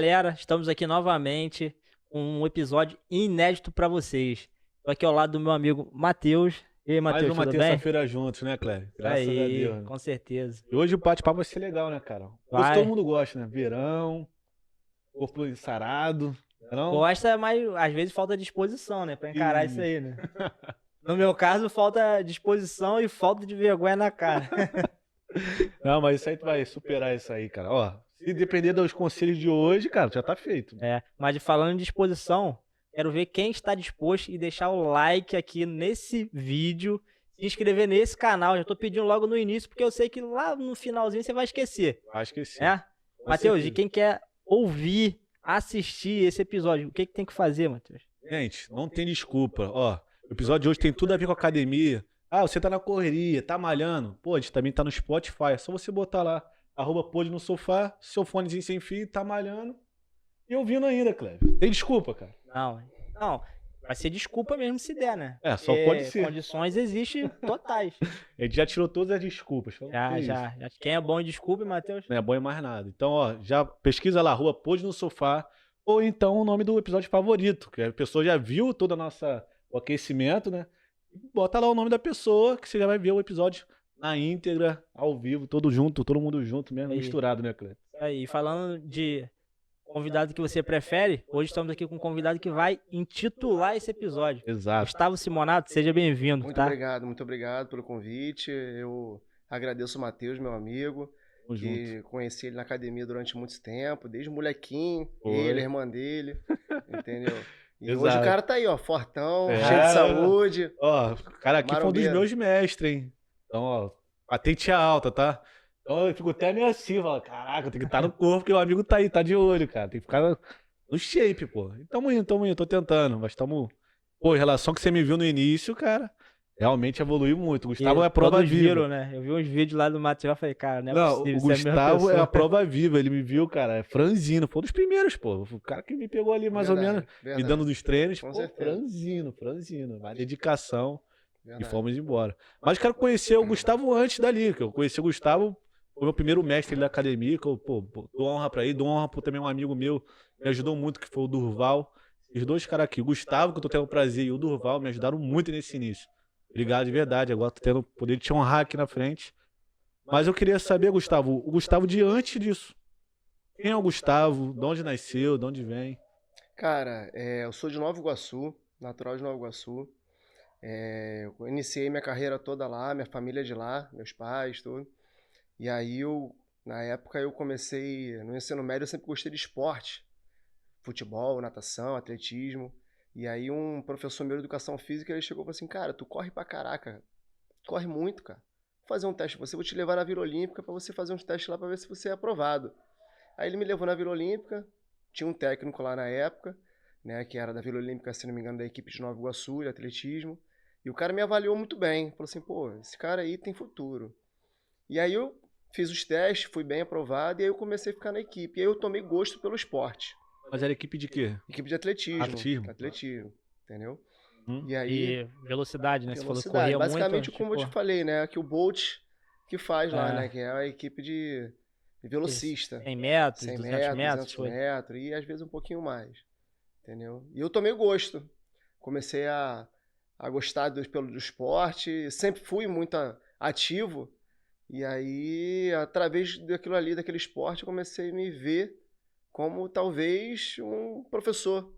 galera, estamos aqui novamente com um episódio inédito para vocês. Estou aqui ao lado do meu amigo Matheus. E aí, Mais Matheus, uma tudo bem? terça-feira juntos, né, Cléber? Isso Graças a aí, Deus, né? com certeza. E hoje o bate-papo vai ser legal, né, cara? Hoje todo Vai. mundo gosta, né? Verão, corpo ensarado, não? Gosta, mas às vezes falta disposição, né, para encarar isso E... aí, né? No meu caso, falta disposição e falta de vergonha na cara. Não, mas isso aí tu vai superar isso aí, cara. Ó, se depender dos conselhos de hoje, cara, já tá feito. Mas falando em disposição, quero ver quem está disposto e deixar o like aqui nesse vídeo, se inscrever nesse canal. Já tô pedindo logo no início, porque eu sei que lá no finalzinho você vai esquecer. Acho que sim. Matheus, e quem quer ouvir, assistir esse episódio, o que tem que fazer, Matheus? Gente, não tem desculpa. Ó, o episódio de hoje tem tudo a ver com a academia. Ah, você tá na correria, tá malhando. Pô, a gente também tá no Spotify. É só você botar lá, @pod no sofá, seu fonezinho sem fio, tá malhando e ouvindo ainda, Cléber. Tem desculpa, cara. Não, vai ser desculpa mesmo se der, né? É, só pode ser. Condições existem totais. A gente já tirou todas as desculpas. Já. Quem é bom em desculpa, Matheus? Não é bom em mais nada. Então, ó, já pesquisa lá, @pod no sofá, ou então o nome do episódio favorito, que a pessoa já viu todo o aquecimento, né? Bota lá o nome da pessoa, que você já vai ver o episódio na íntegra, ao vivo, todo junto, todo mundo junto mesmo, misturado, né, Cleber? Aí, falando de convidado que você prefere, hoje estamos aqui com um convidado que vai intitular esse episódio. Exato. Gustavo Simonato, seja bem-vindo, Muito tá? muito obrigado pelo convite. Eu agradeço o Matheus, meu amigo, Tamo que junto. conheci ele na academia durante muito tempo, desde molequinho, Foi. ele, a irmã dele, entendeu? E Exato. hoje o cara tá aí, ó, fortão, É. cheio de saúde. Ó, o cara aqui foi um dos Marombeiro. meus mestres, hein? Então, ó, patente alta, tá? Então eu fico até meio assim, falo, caraca, tem que estar no corpo, porque o amigo tá aí, tá de olho, cara. Tem que ficar no shape, pô. E tamo indo, tô tentando, mas tamo... Pô, em relação ao que você me viu no início, cara, realmente evoluiu muito. O Gustavo é a prova todos viva. viram, né? Eu vi uns vídeos lá do Matheus e falei, cara, não é Não, possível, o isso é a mesma Gustavo é a pessoa. prova viva, ele me viu, cara, é franzino, foi um dos primeiros, pô. O cara que me pegou ali mais ou menos, me dando dos treinos, Com pô, certeza. franzino, uma dedicação. Verdade. E fomos embora. Mas quero conhecer o Gustavo antes dali, que eu conheci o Gustavo, foi meu primeiro mestre da academia, que eu, pô, dou honra pra ele, dou honra pra também um amigo meu, me ajudou muito, que foi o Durval. Os dois caras aqui, o Gustavo, que eu tô tendo o prazer, e o Durval, me ajudaram muito nesse início. Obrigado de verdade, agora tô tendo o poder de te honrar aqui na frente. Mas eu queria saber, Gustavo, o Gustavo de antes disso. Quem é o Gustavo? De onde nasceu? De onde vem? Cara, eu sou de Nova Iguaçu, natural de Nova Iguaçu. Eu iniciei minha carreira toda lá, minha família é de lá, meus pais, tudo. E aí na época eu comecei, no ensino médio eu sempre gostei de esporte, futebol, natação, atletismo. E aí um professor meu de educação física, ele chegou e falou assim, cara, tu corre pra caraca, tu corre muito, cara. Vou fazer um teste com você, vou te levar na Vila Olímpica pra você fazer uns testes lá pra ver se você é aprovado. Aí ele me levou na Vila Olímpica, tinha um técnico lá na época, né, que era da Vila Olímpica, se não me engano, da equipe de Nova Iguaçu, de atletismo. E o cara me avaliou muito bem, falou assim, pô, esse cara aí tem futuro. E aí eu fiz os testes, fui bem aprovado, e aí eu comecei a ficar na equipe. E aí eu tomei gosto pelo esporte. Mas era equipe de quê? Equipe de atletismo. Atletismo. Atletismo, entendeu? Hum. E aí... E velocidade, né? Você falou que velocidade. corria Basicamente, muito. como eu te falei, né? Que o Bolt que faz lá, É. né? Que é a equipe de velocista. 100 metros, 100 200 metros, metros, 200 foi. metros e às vezes um pouquinho mais, entendeu? E eu tomei gosto, comecei a gostar do esporte, sempre fui muito ativo, e aí, através daquilo ali, daquele esporte, eu comecei a me ver como talvez um professor,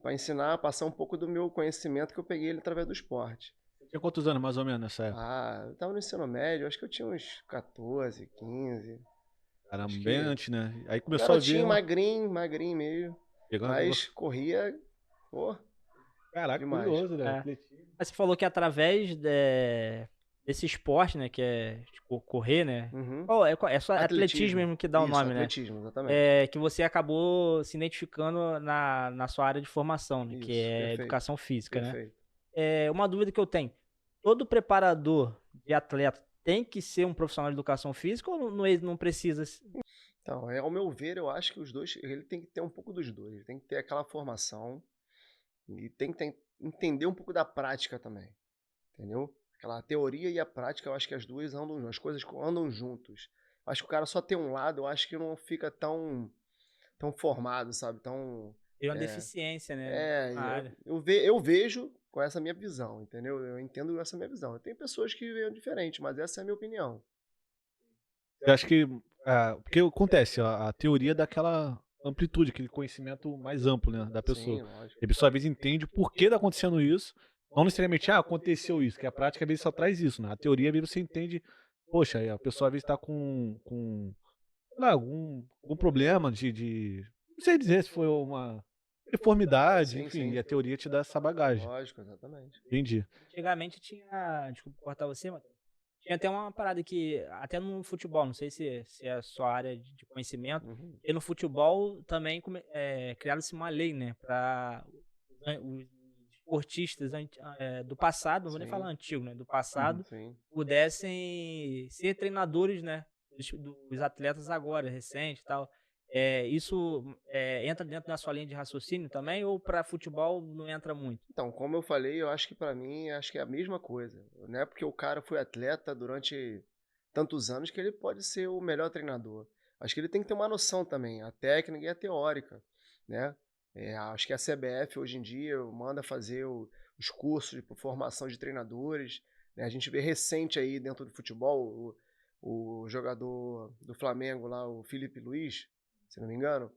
para ensinar, passar um pouco do meu conhecimento que eu peguei através do esporte. Tinha quantos anos, mais ou menos, nessa época? Eu tava no ensino médio, acho que eu tinha uns 14, 15. Caramba, acho bem que- antes, né? Aí começou Garotinho, a ver... magrinho mesmo. Pegando Mas corria, pô, Caraca, demais. curioso, né? É. Atletismo. Mas você falou que através desse esporte, né? Que é tipo, correr, né? Uhum. É só atletismo mesmo que dá o Isso, nome, né? atletismo, exatamente. Que você acabou se identificando na sua área de formação, né? Que Isso, é perfeito. educação física, né? Perfeito. Uma dúvida que eu tenho. Todo preparador de atleta tem que ser um profissional de educação física ou não precisa? Então, ao meu ver, eu acho que os dois, ele tem que ter um pouco dos dois. Ele tem que ter aquela formação e tem que entender um pouco da prática também, entendeu? Aquela teoria e a prática, eu acho que as duas as coisas andam juntos. Eu acho que o cara só tem um lado, eu acho que não fica tão tão formado, sabe? Tão... Tem uma deficiência, né? Na área. Eu vejo com essa minha visão, entendeu? Eu entendo essa minha visão. Tem pessoas que veem diferente, mas essa é a minha opinião. Eu acho que, porque acontece, a teoria dá aquela amplitude, aquele conhecimento mais amplo, né, da pessoa. Sim, lógico. E a pessoa às vezes entende o porquê tá acontecendo isso, não necessariamente, aconteceu isso, que a prática às vezes só traz isso, né? A teoria às vezes você entende, poxa, a pessoa às vezes tá sei lá, algum problema não sei dizer se foi uma deformidade, Sim, enfim, sim. e a teoria te dá essa bagagem. Lógico, exatamente. Entendi. Antigamente tinha. Desculpa cortar você, mas. Tinha até uma parada que, até no futebol, não sei se é a sua área de conhecimento, Uhum. e no futebol também criaram-se uma lei, né, para os esportistas do passado, não vou nem Sim. falar antigo, né, do passado, Sim. pudessem ser treinadores, né, dos atletas agora, recente e tal. Isso entra dentro da sua linha de raciocínio também, ou para futebol não entra muito? Então, como eu falei, eu acho que pra mim, acho que é a mesma coisa. Não é porque o cara foi atleta durante tantos anos que ele pode ser o melhor treinador. Acho que ele tem que ter uma noção também, a técnica e a teórica, né? Acho que a CBF hoje em dia manda fazer os cursos de formação de treinadores, né? A gente vê recente aí dentro do futebol o jogador do Flamengo lá, o Felipe Luiz, se não me engano.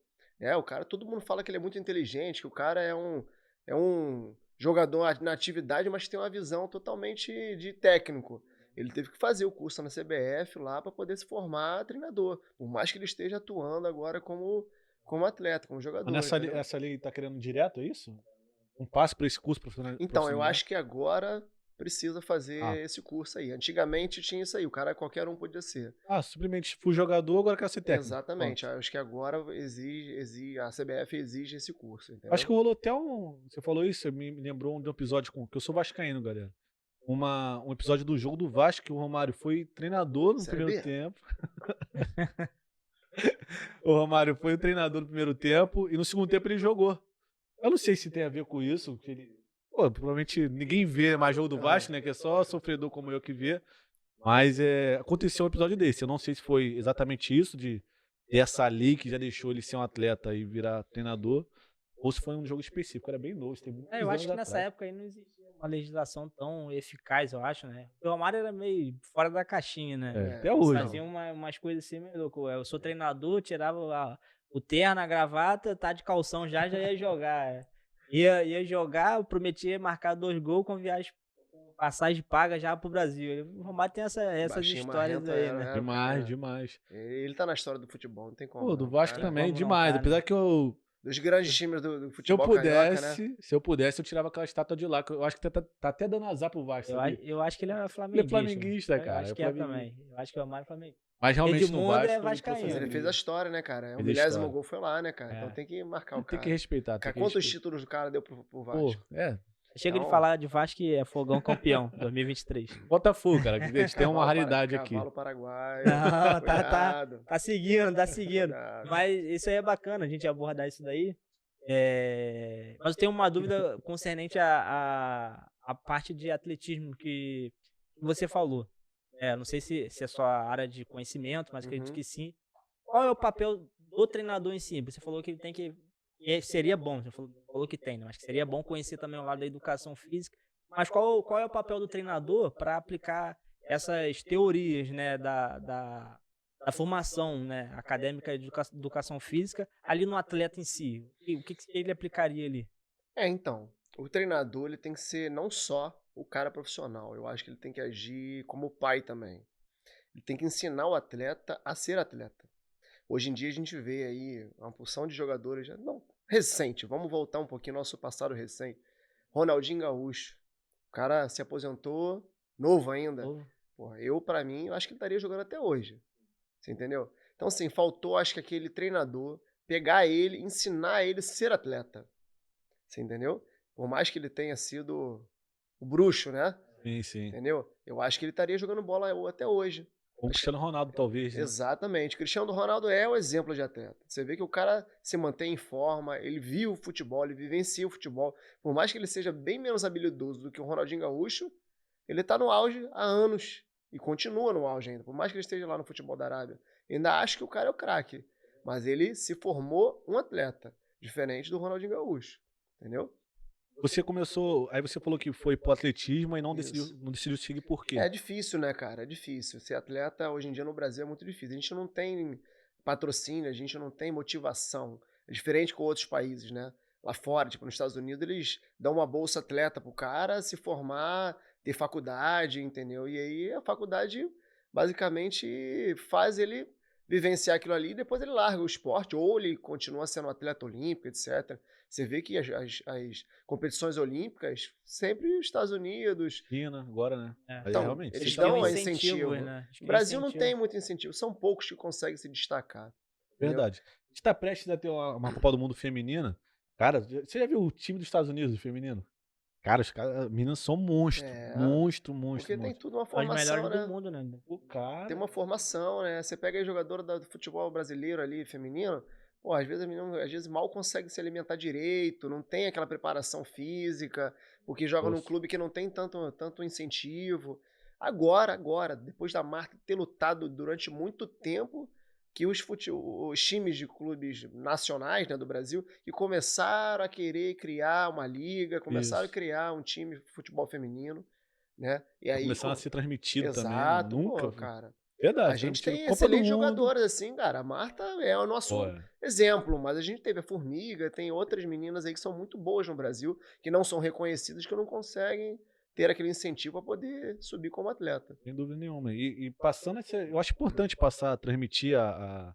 O cara, todo mundo fala que ele é muito inteligente, que o cara é um jogador na atividade, mas tem uma visão totalmente de técnico. Ele teve que fazer o curso na CBF lá para poder se formar treinador, por mais que ele esteja atuando agora como atleta, como jogador. Mas essa lei tá querendo direto, é isso? Um passo para esse curso profissional? Então, eu acho que agora precisa fazer Ah. esse curso aí. Antigamente tinha isso aí, o cara qualquer um podia ser. Simplesmente fui jogador, agora quero ser técnico. Exatamente, Pronto. acho que agora a CBF exige esse curso, entendeu? Acho que rolou até você falou isso, me lembrou de um episódio que eu sou vascaíno, galera. Um episódio do jogo do Vasco, que o Romário foi treinador no Série primeiro B? tempo. O Romário foi o treinador no primeiro tempo e no segundo tempo ele jogou. Eu não sei se tem a ver com isso, que ele... Pô, provavelmente ninguém vê mais jogo do Vasco, né? Que é só sofredor como eu que vê. Mas aconteceu um episódio desse. Eu não sei se foi exatamente isso, de essa lei que já deixou ele ser um atleta e virar treinador, ou se foi um jogo específico. Era bem novo, tem muitos Eu acho que anos nessa atrás. época aí não existia uma legislação tão eficaz, eu acho, né? O Romário era meio fora da caixinha, né? Até hoje. Fazia umas coisas assim, meio louco. Eu sou treinador, tirava o terno, a gravata, tá de calção já ia jogar. Ia jogar, eu prometia marcar 2 gols com viagem, passagem paga já pro Brasil. O Romário tem essas Baixinho, histórias marrento aí, era, né? Demais, demais. Ele tá na história do futebol, não tem como. Pô, do não, Vasco cara. também, como não, demais. cara. Apesar que Dos grandes times do se eu futebol carioca, né? pudesse, eu tirava aquela estátua de lá, que eu acho que tá até dando azar pro Vasco, sabia? Eu acho que ele é Ele flamenguista. é flamenguista, Eu cara. acho que é também. Eu acho que o Romário é flamenguista. Mas realmente no Edmundo Vasco... é ele vascaíno. trouxe Mas ele essa fez a história, né, cara? O Fez a 10º história. gol foi lá, né, cara? Então É. tem que marcar o Tem cara. que respeitar. Cara, quantos títulos o cara deu pro Vasco? Pô, Chega de Então- falar de Vasco que é Fogão campeão 2023. Botafogo, cara, que a gente tem uma raridade aqui. Cavalo paraguaio. Não, Cuidado. Tá seguindo. Cuidado. Mas isso aí é bacana a gente abordar isso daí. Mas eu tenho uma dúvida concernente à parte de atletismo que você falou. Não sei se é só a área de conhecimento, mas acredito Uhum. que sim. Qual é o papel do treinador em si? Você falou que ele tem que... seria bom, você falou que tem, né? Mas que seria bom conhecer também o lado da educação física. Mas qual é o papel do treinador para aplicar essas teorias, né, da formação, né, acadêmica de educação física ali no atleta em si? O que ele aplicaria ali? Então, o treinador ele tem que ser não só o cara profissional, eu acho que ele tem que agir como pai também. Ele tem que ensinar o atleta a ser atleta. Hoje em dia a gente vê aí uma porção de jogadores, recente, vamos voltar um pouquinho ao nosso passado recente. Ronaldinho Gaúcho, o cara se aposentou novo ainda. Porra, pra mim, eu acho que ele estaria jogando até hoje. Você entendeu? Então, assim, faltou, acho que aquele treinador pegar ele, ensinar ele a ser atleta. Você entendeu? Por mais que ele tenha sido o bruxo, né? Sim. Entendeu? Eu acho que ele estaria jogando bola até hoje. O Cristiano Ronaldo, talvez. Né? Exatamente. Cristiano Ronaldo é o exemplo de atleta. Você vê que o cara se mantém em forma, ele vive o futebol, ele vivencia o futebol. Por mais que ele seja bem menos habilidoso do que o Ronaldinho Gaúcho, ele tá no auge há anos. E continua no auge ainda. Por mais que ele esteja lá no futebol da Arábia. Ainda acho que o cara é o craque. Mas ele se formou um atleta, diferente do Ronaldinho Gaúcho, entendeu? Você começou, aí você falou que foi pro atletismo e não decidiu, Isso. não decidiu seguir por quê? É difícil, né, cara? É difícil. Ser atleta hoje em dia no Brasil é muito difícil. A gente não tem patrocínio, a gente não tem motivação. É diferente com outros países, né? Lá fora, tipo nos Estados Unidos, eles dão uma bolsa atleta pro cara se formar, ter faculdade, entendeu? E aí a faculdade basicamente faz ele vivenciar aquilo ali e depois ele larga o esporte ou ele continua sendo um atleta olímpico, etc. Você vê que as competições olímpicas, sempre os Estados Unidos, China, agora, né? É. Aí, então, realmente. eles você dão tá- incentivo. né? Acho que O é Brasil não incentivo. tem muito incentivo, são poucos que conseguem se destacar. Entendeu? Verdade. A gente tá prestes a ter uma Copa do Mundo feminina. Cara, você já viu o time dos Estados Unidos feminino? Cara, as meninas são monstro. É, Monstro, porque tem monstro. tudo uma São as melhores formação, do né? mundo, né? O cara. Tem uma formação, né? Você pega aí jogadora do futebol brasileiro ali, feminino, pô, às vezes a menina às vezes mal consegue se alimentar direito, não tem aquela preparação física, porque joga num Nossa. clube que não tem tanto incentivo. Agora, depois da Marta ter lutado durante muito tempo, que os times de clubes nacionais, né, do Brasil, que começaram a querer criar uma liga, começaram a Isso. criar um time de futebol feminino, né? E Tá aí, começando a ser transmitido também, né? exato, Nunca. pô, cara. A Verdade, gente transmitido. tem Copa do excelentes Mundo. jogadoras, assim, cara. A Marta é o nosso Pô, é. exemplo, mas a gente teve a Formiga, tem outras meninas aí que são muito boas no Brasil, que não são reconhecidas, que não conseguem ter aquele incentivo para poder subir como atleta. Sem dúvida nenhuma. E passando essa. Eu acho importante passar, transmitir a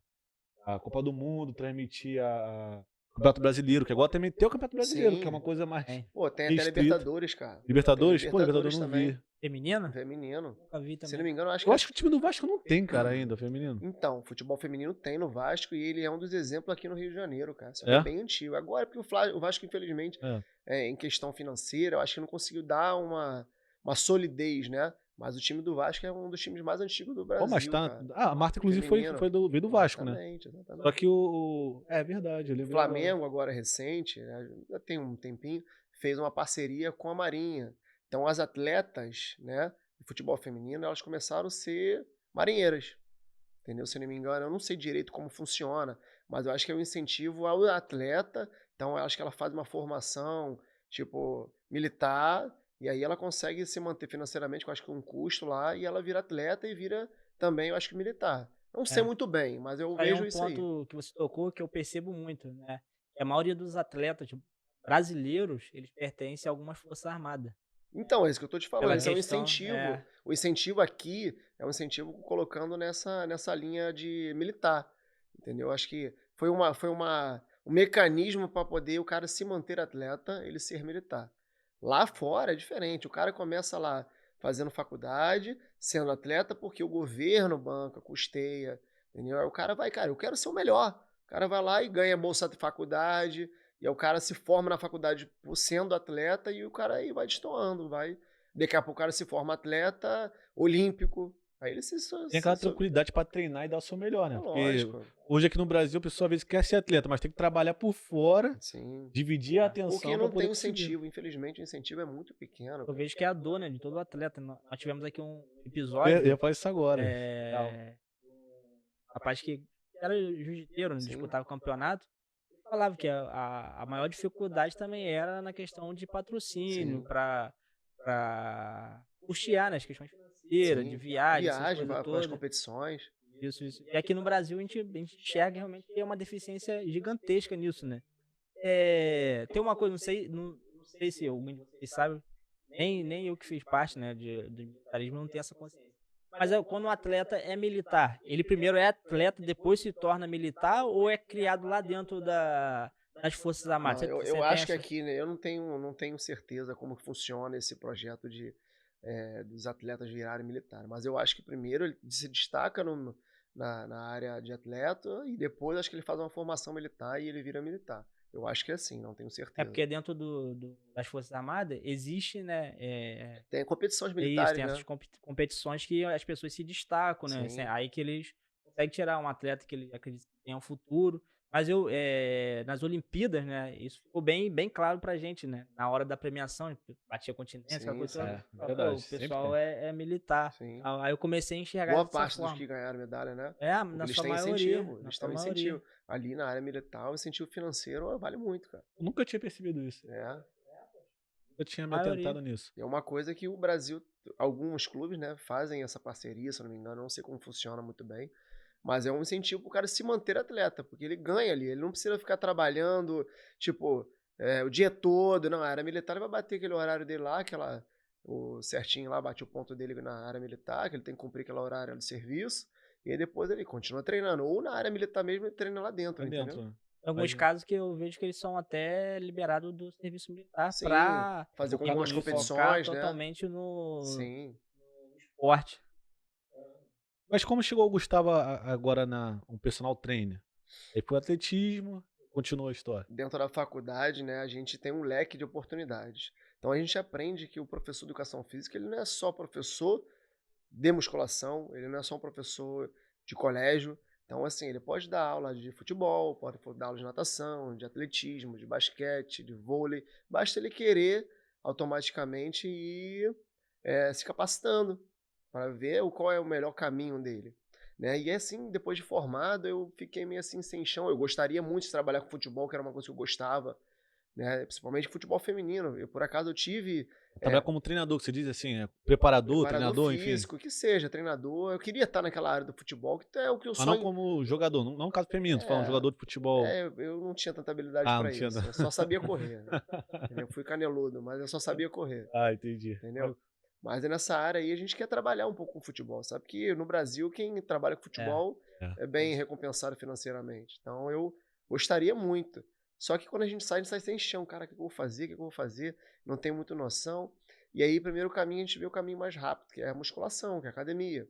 Copa do Mundo, transmitir o Campeonato Brasileiro, que agora também tem o Campeonato Brasileiro, que é uma Sim. coisa mais É. Pô, tem até restrita. Libertadores, cara. Libertadores? Tem Pô, Libertadores eu não também. vi. Feminina? Feminino. Nunca vi Se não também. me engano, eu acho Eu acho que o time do Vasco não tem, cara, ainda, feminino. Então, futebol feminino tem no Vasco e ele é um dos exemplos aqui no Rio de Janeiro, cara. Só que É? é bem antigo. Agora, porque o Vasco, infelizmente, em questão financeira, eu acho que não conseguiu dar uma solidez, né? Mas o time do Vasco é um dos times mais antigos do Pô, Brasil, mas tá. cara. Ah, a Marta, inclusive, Feminino. veio do Vasco, né? Exatamente. Só que É verdade, eu O lembro. Flamengo, agora recente, né, já tem um tempinho, fez uma parceria com a Marinha. Então, as atletas, né, do futebol feminino, elas começaram a ser marinheiras. Entendeu? Se eu não me engano, eu não sei direito como funciona, mas eu acho que é um incentivo ao atleta. Então, eu acho que ela faz uma formação, tipo, militar, e aí ela consegue se manter financeiramente, eu acho que um custo lá, e ela vira atleta e vira também, eu acho que militar. Não sei É. muito bem, mas eu Aí é vejo um isso aí. ponto que você tocou que eu percebo muito, né? Que a maioria dos atletas brasileiros, eles pertencem a algumas forças armadas. Então, é isso que eu tô te falando, Pela isso é um questão, incentivo. é. O incentivo aqui é um incentivo colocando nessa linha de militar, entendeu? Acho que foi um mecanismo para poder o cara se manter atleta, ele ser militar. Lá fora é diferente, o cara começa lá fazendo faculdade, sendo atleta, porque o governo banca, custeia, entendeu? Aí o cara vai, cara, eu quero ser o melhor. O cara vai lá e ganha bolsa de faculdade, e aí o cara se forma na faculdade sendo atleta e o cara aí vai destoando, vai. Daqui a pouco o cara se forma atleta olímpico. Aí ele Tem aquela tranquilidade pra treinar e dar o seu melhor, né? É Porque lógico. hoje aqui no Brasil, a pessoa às vezes quer ser atleta, mas tem que trabalhar por fora, Sim. dividir a atenção Porque pra não poder tem conseguir. incentivo. Infelizmente, o incentivo é muito pequeno. Eu vejo que é a dor, né, de todo atleta. Nós tivemos aqui um episódio. Eu ia falar isso agora. Um rapaz que era jiu-jiteiro, né, Sim. disputava o campeonato. Ele falava que a maior dificuldade também era na questão de patrocínio, Sim. para custear, né, as questões financeiras, Sim. de viagem, essas Viagem coisas para as todas. competições. Isso. E aqui no Brasil a gente enxerga realmente que é uma deficiência gigantesca nisso, né? Tem uma coisa, não sei se alguém de vocês sabe, nem eu que fiz parte, né, de militarismo não tenho essa consciência. Mas quando um atleta é militar, ele primeiro é atleta, depois se torna militar ou é criado lá dentro das Forças Armadas? Não, Você eu tem acho que essa- aqui, né, eu não tenho certeza como que funciona esse projeto dos atletas virarem militar. Mas eu acho que primeiro ele se destaca na área de atleta e depois acho que ele faz uma formação militar e ele vira militar. Eu acho que é assim, não tenho certeza. É porque dentro das Forças Armadas existe, né? Tem competições Isso, militares, tem né? essas competições que as pessoas se destacam, né? Sim. Aí que eles conseguem tirar um atleta que ele acredita que tem um futuro. Mas nas Olimpíadas, né, isso ficou bem claro pra gente, né? Na hora da premiação, batia continência, aquela Sim, coisa sim. toda. Pô, Verdade, o sempre pessoal tem. é militar. Sim. Aí eu comecei a enxergar Boa dessa parte dos que forma. ganharam medalha, né? Porque Na eles sua têm maioria. incentivo, Na eles sua têm maioria. incentivo. Ali na área militar, o incentivo financeiro vale muito, cara. Eu nunca tinha percebido isso. É. Eu tinha me Maioria. atentado nisso. É uma coisa que o Brasil, alguns clubes, né, fazem essa parceria, se eu não me engano, não sei como funciona muito bem, mas é um incentivo pro cara se manter atleta, porque ele ganha ali, ele não precisa ficar trabalhando, tipo, o dia todo, não, a área militar ele vai bater aquele horário dele lá, o certinho lá, bate o ponto dele na área militar, que ele tem que cumprir aquele horário de serviço, e aí depois ele continua treinando, ou na área militar mesmo ele treina lá dentro, Lá entendeu? dentro, né? Em alguns casos que eu vejo que eles são até liberados do serviço militar Sim, pra fazer focar algumas nisso, focar competições, né? totalmente no Sim. esporte. Mas como chegou o Gustavo agora um personal trainer? Aí foi atletismo, continuou a história. Dentro da faculdade, né, a gente tem um leque de oportunidades. Então a gente aprende que o professor de educação física, ele não é só professor de musculação, ele não é só um professor de colégio. Então, assim, ele pode dar aula de futebol, pode dar aula de natação, de atletismo, de basquete, de vôlei. Basta ele querer automaticamente ir se capacitando para ver qual é o melhor caminho dele. Né? E assim, depois de formado, eu fiquei meio assim sem chão. Eu gostaria muito de trabalhar com futebol, que era uma coisa que eu gostava, né? Principalmente futebol feminino. Por acaso eu tive Trabalhar como treinador, que você diz assim, preparador, preparador treinador, enfim. físico, que seja, treinador. Eu queria estar naquela área do futebol, que é o que eu Mas não sonho. como jogador, não no caso feminino, tô falando jogador de futebol. Eu não tinha tanta habilidade Não para tinha. isso. Eu só sabia correr. Entendeu? Eu fui caneludo, mas eu só sabia correr. Entendi. Entendeu? Mas nessa área aí a gente quer trabalhar um pouco com futebol. Sabe que no Brasil quem trabalha com futebol é bem recompensado financeiramente. Então eu gostaria muito. Só que quando a gente sai sem chão. Cara, o que eu vou fazer? O que eu vou fazer? Não tenho muita noção. E aí, primeiro caminho, a gente vê o caminho mais rápido, que é a musculação, que é a academia.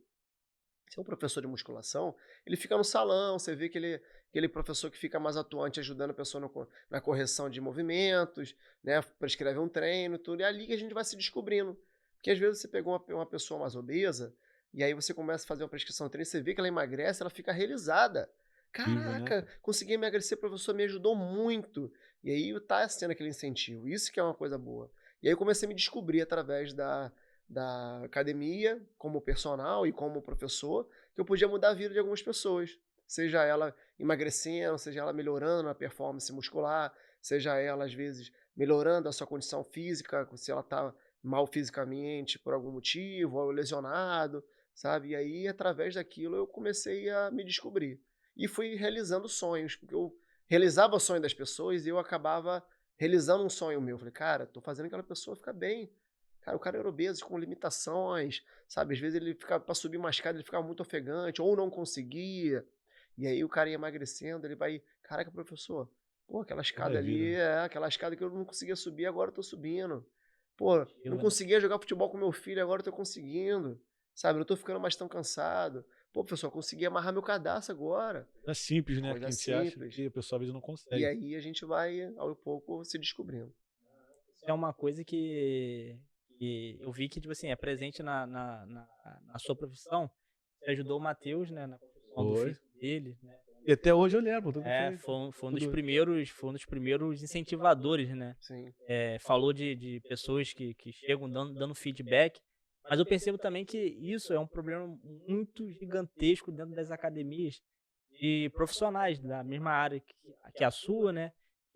Se é um professor de musculação, ele fica no salão, você vê aquele professor que fica mais atuante ajudando a pessoa na correção de movimentos, né, prescreve um treino, tudo, e é ali que a gente vai se descobrindo. Porque às vezes você pegou uma pessoa mais obesa, e aí você começa a fazer uma prescrição de treino, você vê que ela emagrece, ela fica realizada. Caraca, consegui emagrecer, o professor me ajudou muito. E aí tá sendo aquele incentivo, isso que é uma coisa boa. E aí eu comecei a me descobrir através da academia, como personal e como professor, que eu podia mudar a vida de algumas pessoas. Seja ela emagrecendo, seja ela melhorando a performance muscular, seja ela, às vezes, melhorando a sua condição física, se ela está mal fisicamente por algum motivo, ou lesionado, sabe? E aí, através daquilo, eu comecei a me descobrir. E fui realizando sonhos, porque eu realizava o sonho das pessoas e eu acabava realizando um sonho meu. Falei, cara, tô fazendo aquela pessoa ficar bem. Cara, o cara era obeso, com limitações, sabe? Às vezes ele ficava, pra subir uma escada, ele ficava muito ofegante, ou não conseguia. E aí o cara ia emagrecendo, ele vai, caraca, professor, pô, aquela escada ali, aquela escada que eu não conseguia subir, agora eu tô subindo. Pô, não conseguia jogar futebol com meu filho, agora eu tô conseguindo. Sabe, não tô ficando mais tão cansado. Pô, professor, consegui amarrar meu cadastro agora. É simples, né? Coisa Que a gente simples. acha que a pessoa às vezes não consegue. E aí a gente vai, ao pouco, se descobrindo. Isso é uma coisa que eu vi que, tipo assim, é presente na sua profissão. Você ajudou o Matheus, né, na construção do físico dele, né? E até hoje eu lembro. Foi um dos primeiros incentivadores, né? Sim. Falou de pessoas que chegam dando feedback. Mas eu percebo também que isso é um problema muito gigantesco dentro das academias de profissionais da mesma área que a sua, né?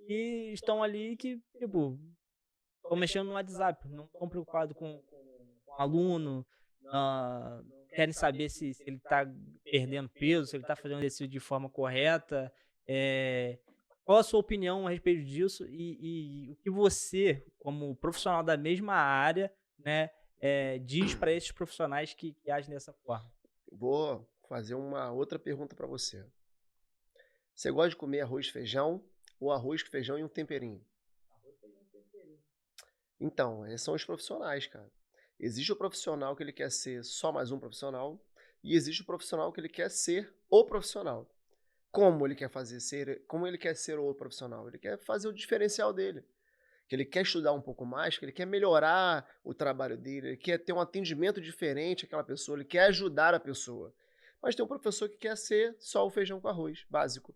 Que estão ali que, tipo, estão mexendo no WhatsApp, não estão preocupados com o aluno, não querem saber se ele está perdendo peso, se ele está fazendo exercício de forma correta. Qual a sua opinião a respeito disso e o que você, como profissional da mesma área, né, diz para esses profissionais que agem dessa forma? Vou fazer uma outra pergunta para você. Você gosta de comer arroz e feijão ou arroz com feijão e um temperinho? Então, esses são os profissionais, cara. Existe o profissional que ele quer ser só mais um profissional e existe o profissional que ele quer ser o profissional. Como ele quer como ele quer ser o profissional? Ele quer fazer o diferencial dele. Que ele quer estudar um pouco mais, que ele quer melhorar o trabalho dele, ele quer ter um atendimento diferente àquela pessoa, ele quer ajudar a pessoa. Mas tem um professor que quer ser só o feijão com arroz, básico.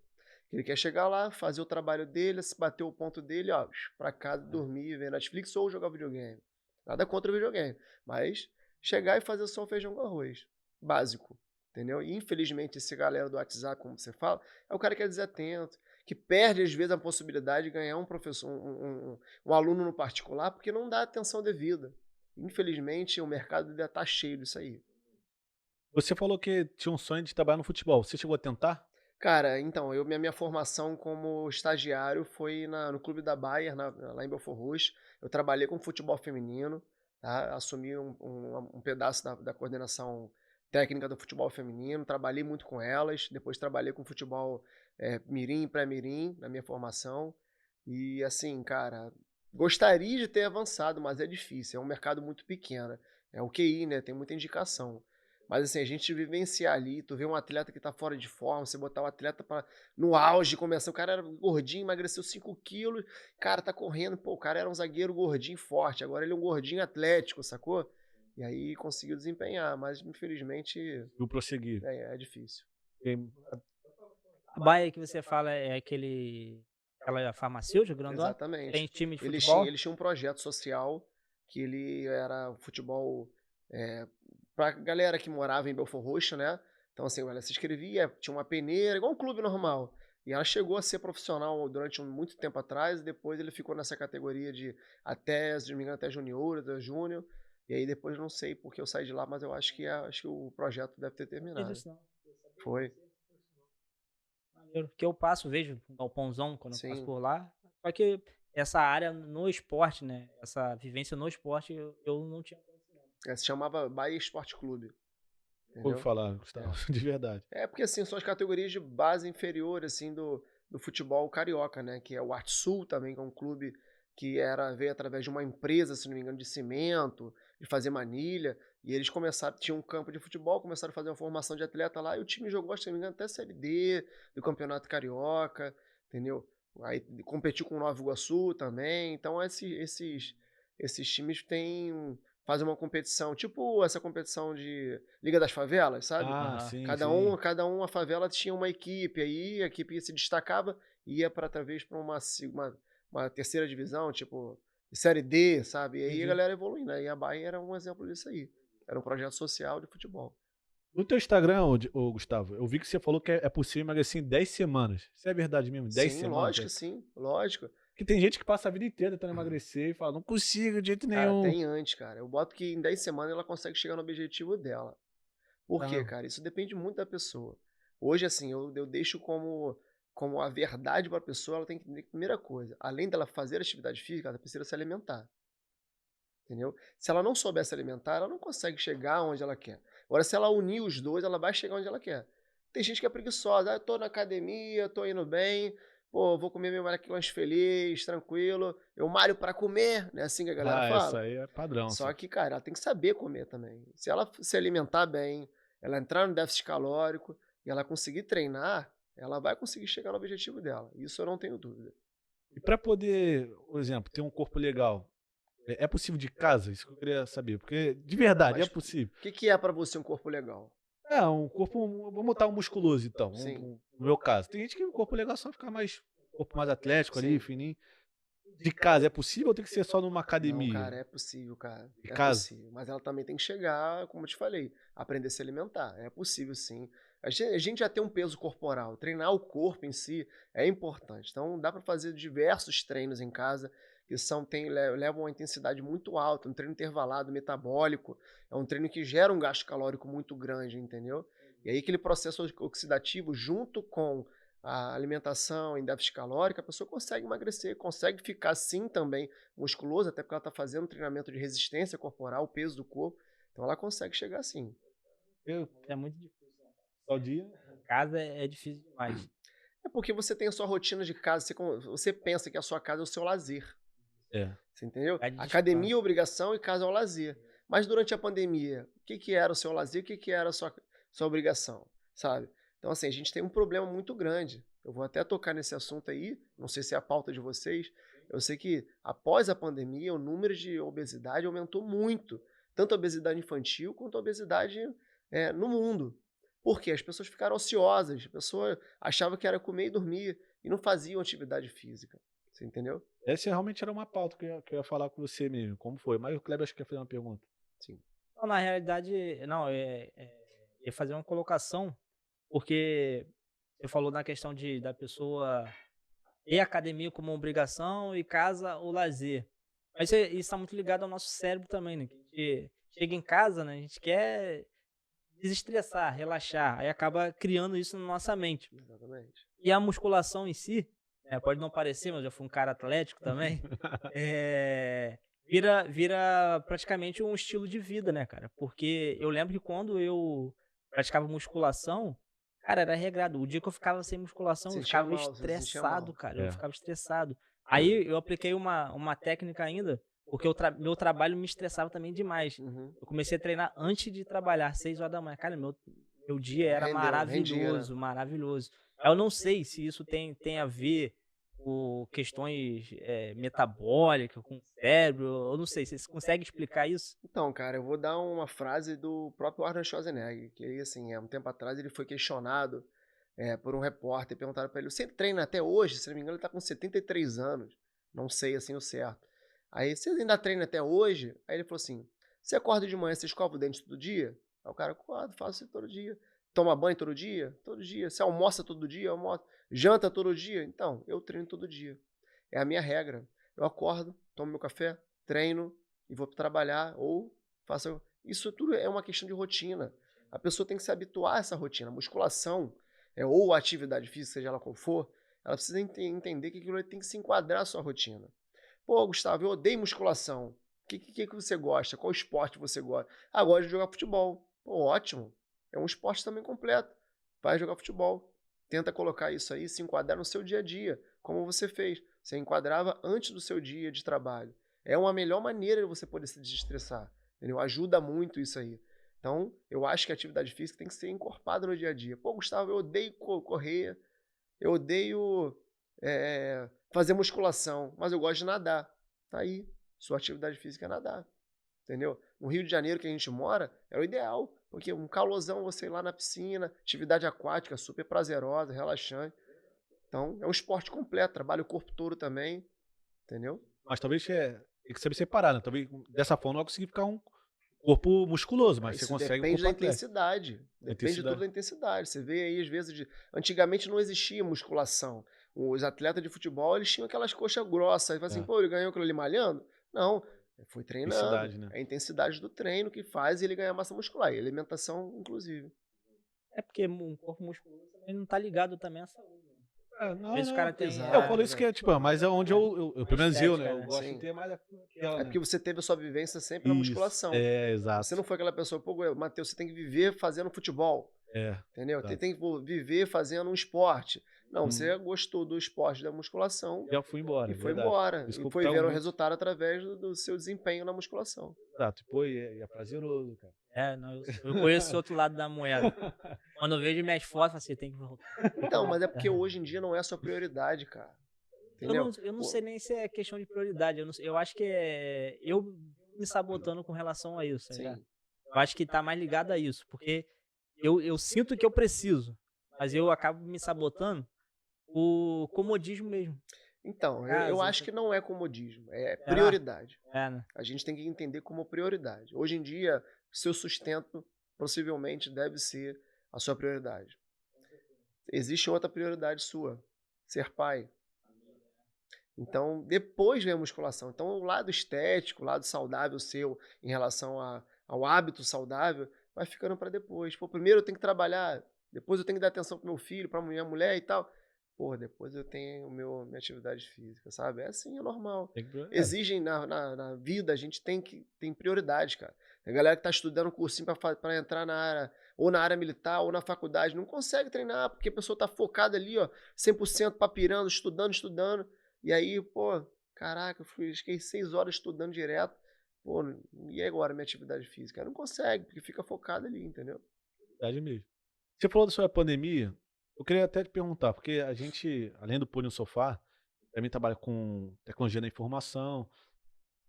Ele quer chegar lá, fazer o trabalho dele, se bater o ponto dele, ó, pra casa, dormir, ver Netflix ou jogar videogame. Nada contra o videogame, mas chegar e fazer só o feijão com arroz. Básico, entendeu? E infelizmente esse galera do WhatsApp, como você fala, é o cara que é desatento, que perde às vezes a possibilidade de ganhar um professor, um aluno no particular, porque não dá atenção devida. Infelizmente o mercado ainda tá cheio disso aí. Você falou que tinha um sonho de trabalhar no futebol. Você chegou a tentar? Cara, então, minha formação como estagiário foi no Clube da Bayer, lá em Belfort Roxo. Eu trabalhei com futebol feminino, tá? Assumi um pedaço da coordenação técnica do futebol feminino, trabalhei muito com elas, depois trabalhei com futebol mirim e pré-mirim na minha formação. E assim, cara, gostaria de ter avançado, mas é difícil, é um mercado muito pequeno. É o QI, né? Tem muita indicação. Mas assim, a gente vivenciar ali, tu vê um atleta que tá fora de forma, você botar o atleta no auge, começar, o cara era gordinho, emagreceu 5 quilos, cara, tá correndo, pô, o cara era um zagueiro gordinho forte, agora ele é um gordinho atlético, sacou? E aí conseguiu desempenhar, mas infelizmente Eu prossegui. é difícil. A Baia que você fala é aquela farmacêutica grandona? Exatamente. Tem time de Eles futebol? tinham um projeto social que ele era futebol pra galera que morava em Belfort Roxo, né? Então, assim, ela se inscrevia, tinha uma peneira, igual um clube normal. E ela chegou a ser profissional durante muito tempo atrás, e depois ele ficou nessa categoria de até, se não me engano, até junior, até júnior. E aí depois eu não sei porque eu saí de lá, mas eu acho que o projeto deve ter Não fiz terminado. isso não. Foi. Maneiro. Porque eu passo, vejo um galpãozão quando eu passo Sim. por lá. Só que essa área no esporte, né? Essa vivência no esporte, eu não tinha conhecimento. Se chamava Bahia Esporte Clube. Ouvi Entendeu? falar, Gustavo, de verdade. Porque assim, são as categorias de base inferior, assim, do futebol carioca, né? Que é o Arte Sul também, que é um clube que veio através de uma empresa, se não me engano, de cimento, de fazer manilha. E eles tinham um campo de futebol, começaram a fazer uma formação de atleta lá, e o time jogou, se não me engano, até Série D do Campeonato Carioca, entendeu? Aí competiu com o Nova Iguaçu também. Então esses times fazem uma competição, tipo essa competição de Liga das Favelas, sabe? Ah, Aham. sim, Cada uma favela tinha uma equipe, aí a equipe se destacava e ia para talvez para uma terceira divisão, tipo Série D, sabe? E aí a entendi. galera evoluindo, né? E a Bahia era um exemplo disso aí. Era um projeto social de futebol. No teu Instagram, ô Gustavo, eu vi que você falou que é possível emagrecer em 10 semanas. Isso é verdade mesmo? 10 Sim, semanas? lógico, sim, lógico. Porque tem gente que passa a vida inteira tentando emagrecer e fala, não consigo de jeito Cara, nenhum. tem antes, cara. Eu boto que em 10 semanas ela consegue chegar no objetivo dela. Por quê, cara? Isso depende muito da pessoa. Hoje, assim, eu deixo como a verdade para a pessoa, ela tem que entender que, primeira coisa, além dela fazer atividade física, ela precisa se alimentar. Entendeu? Se ela não souber se alimentar, ela não consegue chegar onde ela quer. Agora, se ela unir os dois, ela vai chegar onde ela quer. Tem gente que é preguiçosa. Eu tô na academia, tô indo bem, pô, vou comer meu lanche feliz, tranquilo. Eu malho para comer, né? Assim que a galera Ah, isso fala. aí é padrão. Só Assim. que, cara, ela tem que saber comer também. Se ela se alimentar bem, ela entrar no déficit calórico e ela conseguir treinar, ela vai conseguir chegar no objetivo dela. Isso eu não tenho dúvida. E para poder, por exemplo, ter um corpo legal, é possível de casa? Isso que eu queria saber. Porque, de verdade, é Mas possível. o que é para você um corpo legal? É, um corpo, vamos botar um musculoso então, Sim. no meu caso. Tem gente que o corpo legal é só ficar um corpo mais atlético ali, Sim. fininho. De casa é possível ou tem que ser só numa Não, academia? cara, é possível, cara. De É casa? possível. Mas ela também tem que chegar, como eu te falei, aprender a se alimentar. É possível, sim. A gente já tem um peso corporal. Treinar o corpo em si é importante. Então, dá para fazer diversos treinos em casa que levam uma intensidade muito alta. Um treino intervalado, metabólico. É um treino que gera um gasto calórico muito grande, entendeu? E aí, aquele processo oxidativo, junto com a alimentação em déficit calórico, a pessoa consegue emagrecer, consegue ficar sim também musculoso, até porque ela está fazendo treinamento de resistência corporal, o peso do corpo, então ela consegue chegar assim. É muito difícil. Né? Só dia? Em casa é difícil demais. É porque você tem a sua rotina de casa, você pensa que a sua casa é o seu lazer, É. você entendeu? É de Academia é descanso. obrigação e casa é o lazer. Mas durante a pandemia, o que era o seu lazer, o que era a sua obrigação, sabe? Então, assim, a gente tem um problema muito grande. Eu vou até tocar nesse assunto aí, não sei se é a pauta de vocês. Eu sei que após a pandemia, o número de obesidade aumentou muito. Tanto a obesidade infantil quanto a obesidade no mundo. Por quê? As pessoas ficaram ociosas, a pessoa achava que era comer e dormir e não faziam atividade física. Você entendeu? Essa realmente era uma pauta que eu ia falar com você mesmo, como foi. Mas o Kleber acho que ia fazer uma pergunta. Sim. Não, na realidade, não, ia fazer uma colocação, porque você falou na questão da pessoa ter academia como obrigação e casa o lazer. Mas isso está muito ligado ao nosso cérebro também, né? Que a gente chega em casa, né? A gente quer desestressar, relaxar, aí acaba criando isso na nossa mente. Exatamente. E a musculação em si, pode não parecer, mas eu já fui um cara atlético também, vira praticamente um estilo de vida, né, cara? Porque eu lembro que quando eu praticava musculação, cara, era regrado. O dia que eu ficava sem musculação, eu Sentia ficava mal, você sentia estressado, mal. cara. Eu É. ficava estressado. Aí eu apliquei uma técnica ainda, porque meu trabalho me estressava também demais. Uhum. Eu comecei a treinar antes de trabalhar, 6 horas da manhã. Cara, meu dia era Rendia, maravilhoso, maravilhoso. Eu não sei se isso tem a ver com questões metabólicas, com o cérebro. Eu não sei, você consegue explicar isso? Então, cara, eu vou dar uma frase do próprio Arnold Schwarzenegger, que assim, há um tempo atrás ele foi questionado por um repórter, perguntaram pra ele, você treina até hoje? Se não me engano, ele tá com 73 anos, não sei assim o certo. Aí, você ainda treina até hoje? Aí ele falou assim, você acorda de manhã, você escova o dente todo dia? Aí o cara, acordo, faço isso todo dia. Toma banho todo dia? Todo dia. Você almoça todo dia? Almoça. Janta todo dia? Então, eu treino todo dia. É a minha regra. Eu acordo, tomo meu café, treino e vou trabalhar ou faço... Isso tudo é uma questão de rotina. A pessoa tem que se habituar a essa rotina. A musculação, ou a atividade física, seja ela qual for, ela precisa entender que aquilo tem que se enquadrar à sua rotina. Pô, Gustavo, eu odeio musculação. O que você gosta? Qual esporte você gosta? Ah, gosto de jogar futebol. Pô, ótimo. É um esporte também completo. Vai jogar futebol. Tenta colocar isso aí, se enquadrar no seu dia a dia, como você fez. Você enquadrava antes do seu dia de trabalho. É uma melhor maneira de você poder se desestressar. Entendeu? Ajuda muito isso aí. Então, eu acho que a atividade física tem que ser encorpada no dia a dia. Pô, Gustavo, eu odeio correr, eu odeio fazer musculação, mas eu gosto de nadar. Tá aí. Sua atividade física é nadar. Entendeu? No Rio de Janeiro que a gente mora, é o ideal. Porque um calorzão, você ir lá na piscina, atividade aquática super prazerosa, relaxante. Então, é um esporte completo, trabalha o corpo todo também. Entendeu? Mas talvez tem que saber separar, né? Talvez dessa forma não vai conseguir ficar um corpo musculoso, mas Isso você consegue um depende corpo da atlético. intensidade. Depende tudo da intensidade. Você vê aí, às vezes, antigamente não existia musculação. Os atletas de futebol, eles tinham aquelas coxas grossas. Aí fala assim, pô, ele ganhou aquilo ali malhando? Não, foi treinando. Intensidade, né? É a intensidade do treino que faz ele ganhar massa muscular. E alimentação, inclusive. É porque um corpo musculoso também não tá ligado também à saúde. Não, Esse cara tem. exato. eu falo isso que é, tipo, mas é onde eu pelo menos eu, né? Eu estética, né? gosto Sim. de ter mais aquela, É porque você teve a sua vivência sempre na Isso, musculação. exato. Você não foi aquela pessoa, pô, Matheus, você tem que viver fazendo futebol. Entendeu? Exato. Tem que viver fazendo um esporte. Não, você gostou do esporte da musculação Já fui embora. e foi verdade. embora. Isso que E eu foi trago ver o muito. resultado através do seu desempenho na musculação. Exato. Pô, e é prazeroso, cara. Não, eu conheço o outro lado da moeda. Quando eu vejo minhas fotos, assim, tem que voltar. Então, mas é porque hoje em dia não é a sua prioridade, cara. Entendeu? Eu não sei nem se é questão de prioridade. Eu acho que é eu me sabotando com relação a isso. Sim. Né? Eu acho que tá mais ligado a isso. Porque eu sinto que eu preciso, mas eu acabo me sabotando o comodismo mesmo. Então, eu acho que não é comodismo, é prioridade. Né? A gente tem que entender como prioridade. Hoje em dia, seu sustento possivelmente deve ser a sua prioridade. Existe outra prioridade sua, ser pai. Então, depois vem a musculação. Então, o lado estético, o lado saudável seu em relação ao hábito saudável, vai ficando para depois. Pô, primeiro eu tenho que trabalhar, depois eu tenho que dar atenção pro meu filho, pra minha mulher e tal. Pô, depois eu tenho minha atividade física, sabe? É assim, é normal. Exigem na vida, a gente tem prioridade, cara. A galera que tá estudando um cursinho para entrar na área, ou na área militar, ou na faculdade, não consegue treinar, porque a pessoa tá focada ali, ó, 100% papirando, estudando. E aí, pô, caraca, fiquei 6 horas estudando direto. Pô, e agora minha atividade física? Não consegue, porque fica focado ali, entendeu? Verdade mesmo. Você falou da sua pandemia, eu queria até te perguntar, porque a gente, além do pôr no sofá, também trabalha com tecnologia da informação.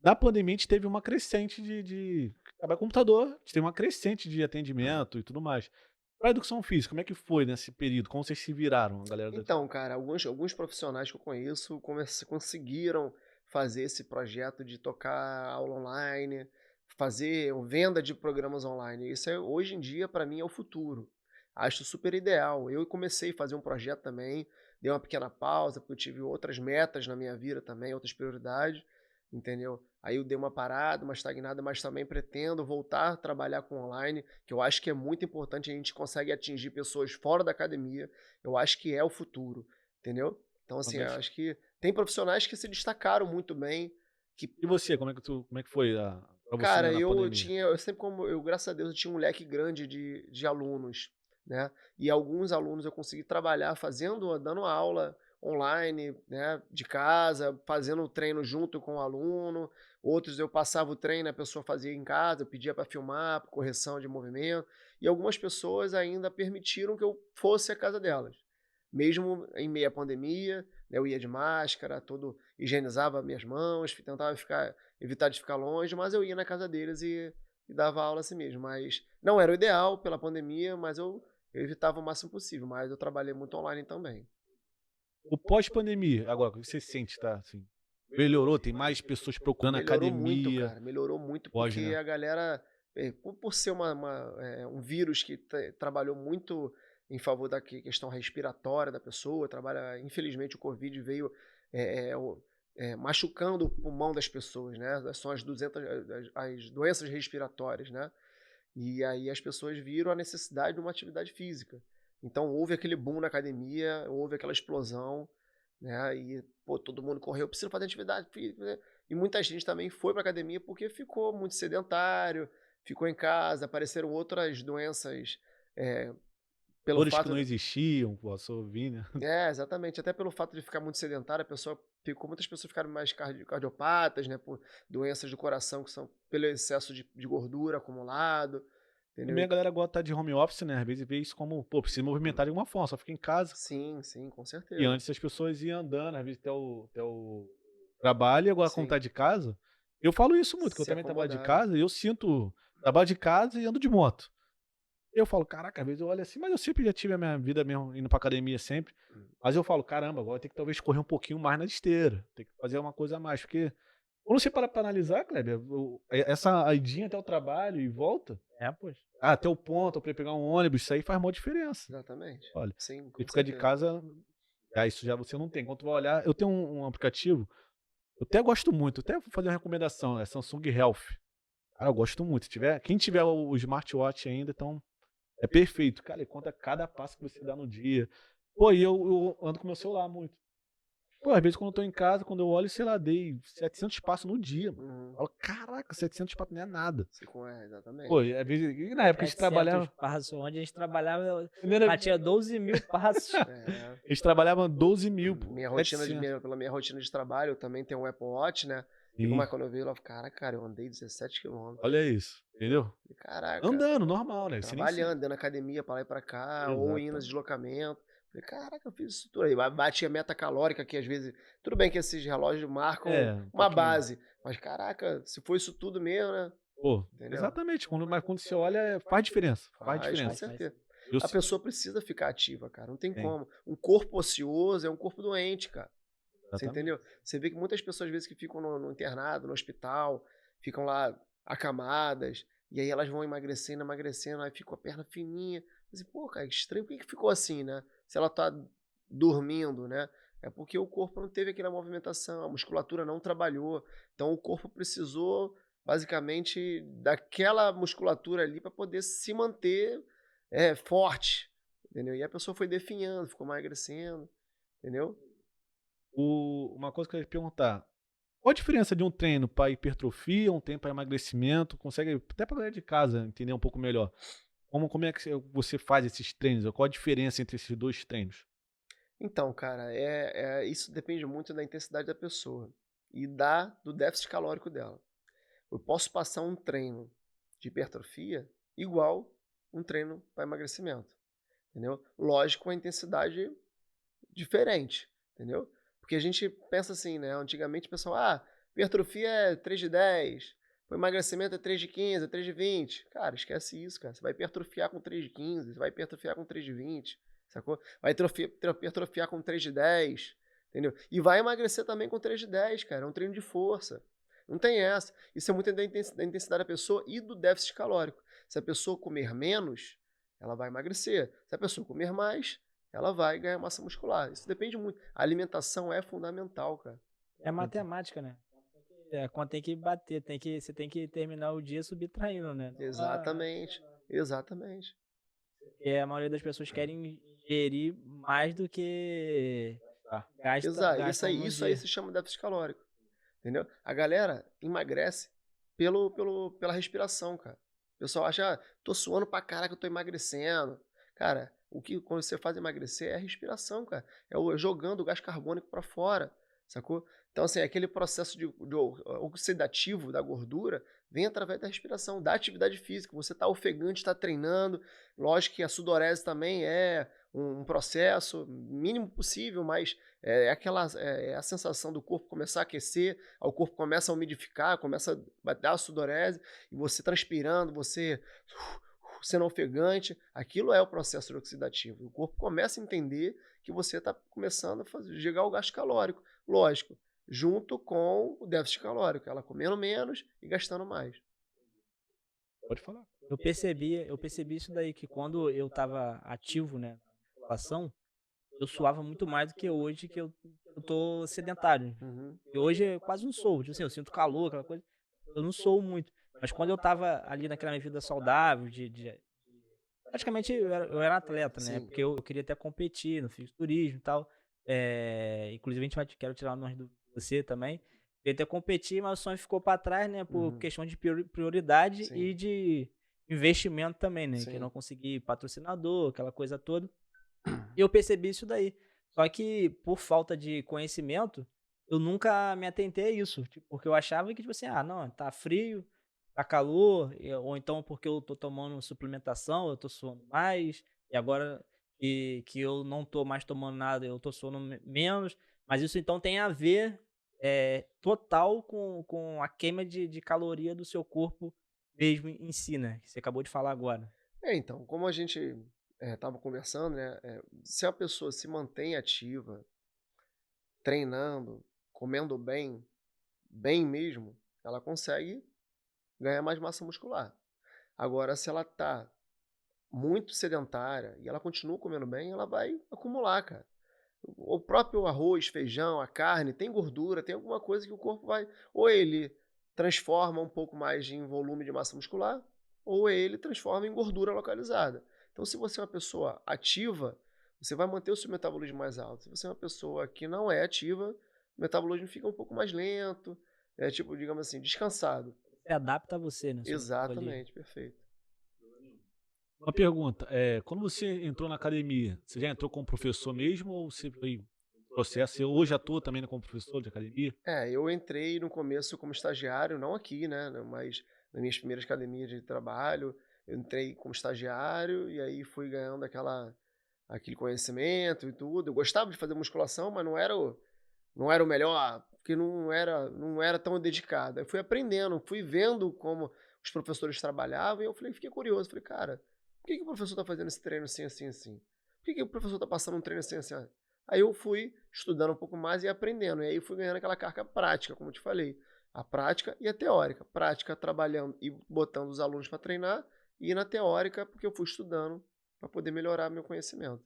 Na pandemia a gente teve uma crescente de trabalho com computador, a gente teve uma crescente de atendimento e tudo mais. Pra educação física, como é que foi nesse período? Como vocês se viraram, a galera da... Então, cara, alguns profissionais que eu conheço conseguiram fazer esse projeto de tocar aula online, fazer venda de programas online. Isso é, hoje em dia, para mim, é o futuro. Acho super ideal. Eu comecei a fazer um projeto também, dei uma pequena pausa, porque eu tive outras metas na minha vida também, outras prioridades, entendeu? Aí eu dei uma parada, uma estagnada, mas também pretendo voltar a trabalhar com online, que eu acho que é muito importante, a gente consegue atingir pessoas fora da academia, eu acho que é o futuro, entendeu? Então, assim, eu acho que tem profissionais que se destacaram muito bem, que, E você, como é que foi pra você, né, cara, na pandemia? eu sempre como, graças a Deus, eu tinha um leque grande de alunos, né? E alguns alunos eu consegui trabalhar dando aula online, né, de casa, fazendo o treino junto com o aluno. Outros eu passava o treino, a pessoa fazia em casa, eu pedia para filmar, pra correção de movimento. E algumas pessoas ainda permitiram que eu fosse à casa delas. Mesmo em meio à pandemia, né, eu ia de máscara, todo higienizava minhas mãos, tentava evitar de ficar longe, mas eu ia na casa deles e dava aula assim mesmo. Mas não era o ideal pela pandemia, mas eu evitava o máximo possível. Mas eu trabalhei muito online também. O pós-pandemia, agora, o que você sente, tá, assim, melhorou? Tem mais pessoas procurando Melhorou muito, academia? cara. Melhorou muito Pode, porque né? a galera, por ser um vírus que trabalhou muito em favor da questão respiratória da pessoa, infelizmente o Covid veio é, é, o- machucando o pulmão das pessoas, né? São as doenças respiratórias, né? E aí as pessoas viram a necessidade de uma atividade física. Então houve aquele boom na academia, houve aquela explosão, né? E pô, todo mundo correu, preciso fazer atividade física, né? E muita gente também foi para academia porque ficou muito sedentário, ficou em casa, apareceram outras doenças é, pelo Dores que fato não existiam, pô, só ouvi, né? exatamente. Até pelo fato de ficar muito sedentário, muitas pessoas ficaram mais cardiopatas, né? Por doenças do coração que são pelo excesso de gordura acumulado, Também entendeu? a galera gosta de estar de home office, né? Às vezes vê isso como, pô, precisa movimentar de alguma forma, só fica em casa. Sim, sim, com E certeza. antes as pessoas iam andando, às vezes até o trabalho, e agora como tá Sim, de casa, eu falo isso muito, que eu se também trabalho de acomodaram. casa, e eu sinto, trabalho de casa e ando de moto. Eu falo: "Caraca", às vezes eu olho assim, mas eu sempre já tive a minha vida mesmo indo pra academia sempre, mas eu falo: "Caramba, agora tem que talvez correr um pouquinho mais na esteira, tem que fazer uma coisa a mais", porque quando você para pra analisar, Kleber, essa idinha até o trabalho e volta, É, pois. até o ponto, ou pra pegar um ônibus, isso aí faz mó diferença. Exatamente. Olha, Sim, você com fica de certeza. casa, isso já você não tem. Quando tu vai olhar, eu tenho um aplicativo, eu até gosto muito, até vou fazer uma recomendação, é Samsung Health. Cara, eu gosto muito, se tiver quem tiver o smartwatch ainda, então é perfeito. Cara, ele conta cada passo que você dá no dia. Pô, e eu ando com meu celular muito. Pô, às vezes quando eu tô em casa, quando eu olho, sei lá, dei 700 passos no dia, mano. Eu Uhum. falo: "Caraca, 700 passos não é nada". Pô, Exatamente. e às vezes e na época a gente 700 trabalhava, passos. Onde a gente trabalhava, eu não era batia 12.000 passos. É, eles trabalhavam 12.000, pô, minha rotina 700. pela minha rotina de trabalho, eu também tenho um Apple Watch, né? Fico Sim, mais quando eu vejo, eu falo, cara, eu andei 17 quilômetros. olha isso, entendeu? Caraca, Andando, normal, né, você nem se... trabalhando, dentro da academia pra lá e pra cá, ou indo nos Exatamente. deslocamento. Falei, caraca, eu fiz isso tudo aí. Bati a meta calórica que às vezes. Tudo bem que esses relógios marcam É, um uma pouquinho. base, mas caraca, se for isso tudo mesmo, né? Pô, Entendeu? exatamente, mas quando você olha, faz diferença, faz Faz, com diferença. Faz. certeza. Eu A se pessoa precisa ficar ativa, cara. Não tem tem, como. Um corpo ocioso é um corpo doente, cara. Você exatamente. entendeu? Você vê que muitas pessoas, às vezes, que ficam no internado, no hospital, ficam lá acamadas, e aí elas vão emagrecendo, emagrecendo, aí fica com a perna fininha. Mas, pô, cara, estranho, por que que ficou assim, né? Se ela tá dormindo, né? É porque o corpo não teve aquela movimentação, a musculatura não trabalhou. Então, o corpo precisou, basicamente, daquela musculatura ali para poder se manter forte, entendeu? E a pessoa foi definhando, ficou emagrecendo, entendeu? Uma coisa que eu ia te perguntar, qual a diferença de um treino para hipertrofia, um treino para emagrecimento? Consegue, até para galera de casa, entender um pouco melhor. Como é que você faz esses treinos? Qual a diferença entre esses dois treinos? Então, cara, isso depende muito da intensidade da pessoa e do déficit calórico dela. Eu posso passar um treino de hipertrofia igual um treino para emagrecimento, entendeu? Lógico, a intensidade diferente, entendeu? Porque a gente pensa assim, né? Antigamente o pessoal, hipertrofia é 3 de 10, O emagrecimento é 3 de 15, é 3 de 20. Cara, esquece isso, cara. Você vai hipertrofiar com 3 de 15, você vai hipertrofiar com 3 de 20, sacou? Vai hipertrofiar com 3 de 10, entendeu? E vai emagrecer também com 3 de 10, cara. É um treino de força. Não tem essa. Isso é muito da intensidade da pessoa e do déficit calórico. Se a pessoa comer menos, ela vai emagrecer. Se a pessoa comer mais, ela vai ganhar massa muscular. Isso depende muito. A alimentação é fundamental, cara. É matemática, né? A conta tem que bater, você tem que terminar o dia subtraindo, né? Exatamente, exatamente. Porque a maioria das pessoas querem ingerir mais do que Exato, gasta no isso aí dia. se chama déficit calórico, entendeu? A galera emagrece pela respiração, cara. O pessoal acha, tô suando pra caraca, eu tô emagrecendo. Cara, quando você faz emagrecer é a respiração, cara. Jogando o gás carbônico pra fora, sacou? Então, assim, aquele processo de oxidativo da gordura vem através da respiração, da atividade física. Você tá ofegante, tá treinando. Lógico que a sudorese também é um processo mínimo possível, mas é a sensação do corpo começar a aquecer, o corpo começa a umidificar, começa a dar a sudorese, e você transpirando, você sendo ofegante, aquilo é o processo oxidativo. O corpo começa a entender que você está começando a chegar ao gasto calórico. Lógico, junto com o déficit calórico, ela comendo menos e gastando mais. Pode falar. Eu percebi isso daí, que quando eu tava ativo, né, na musculação, eu suava muito mais do que hoje, que eu tô sedentário. E hoje eu quase não sou, tipo assim, eu sinto calor, aquela coisa, eu não sou muito. Mas quando eu tava ali naquela minha vida saudável, praticamente eu era atleta, né? Sim. Porque eu queria até competir no fisiculturismo e tal. Inclusive quero tirar nós do você também. Queria até competir, mas o sonho ficou pra trás, né? Por questão de prioridade Sim. e de investimento também, né? Sim. Que eu não consegui patrocinador, aquela coisa toda. E eu percebi isso daí. Só que por falta de conhecimento, eu nunca me atentei a isso. Tipo, porque eu achava que, tipo assim, não, tá frio, tá calor, ou então porque eu tô tomando suplementação, eu tô suando mais, e agora que eu não tô mais tomando nada, eu tô suando menos. Mas isso então tem a ver total com a queima de caloria do seu corpo mesmo em si, né? Que você acabou de falar agora. Então, como a gente estava conversando, né? Se a pessoa se mantém ativa, treinando, comendo bem, bem mesmo, ela consegue ganhar mais massa muscular. Agora, se ela tá muito sedentária e ela continua comendo bem, ela vai acumular, cara. O próprio arroz, feijão, a carne, tem gordura, tem alguma coisa que o corpo vai... Ou ele transforma um pouco mais em volume de massa muscular, ou ele transforma em gordura localizada. Então, se você é uma pessoa ativa, você vai manter o seu metabolismo mais alto. Se você é uma pessoa que não é ativa, o metabolismo fica um pouco mais lento, tipo, digamos assim, descansado. Você adapta a você, né? Exatamente, perfeito. Uma pergunta, quando você entrou na academia, você já entrou como professor mesmo ou você foi processo? Eu hoje atuo também como professor de academia? Eu entrei no começo como estagiário, não aqui, né, mas nas minhas primeiras academias de trabalho, eu entrei como estagiário e aí fui ganhando aquele conhecimento e tudo. Eu gostava de fazer musculação, mas não era o melhor, porque não era tão dedicado. Eu fui aprendendo, fui vendo como os professores trabalhavam e eu fiquei curioso, falei, cara, por que o professor está fazendo esse treino assim, assim, assim? Por que o professor está passando um treino assim, assim? Aí eu fui estudando um pouco mais e aprendendo. E aí fui ganhando aquela carga prática, como eu te falei. A prática e a teórica. Prática trabalhando e botando os alunos para treinar. E na teórica, porque eu fui estudando para poder melhorar meu conhecimento.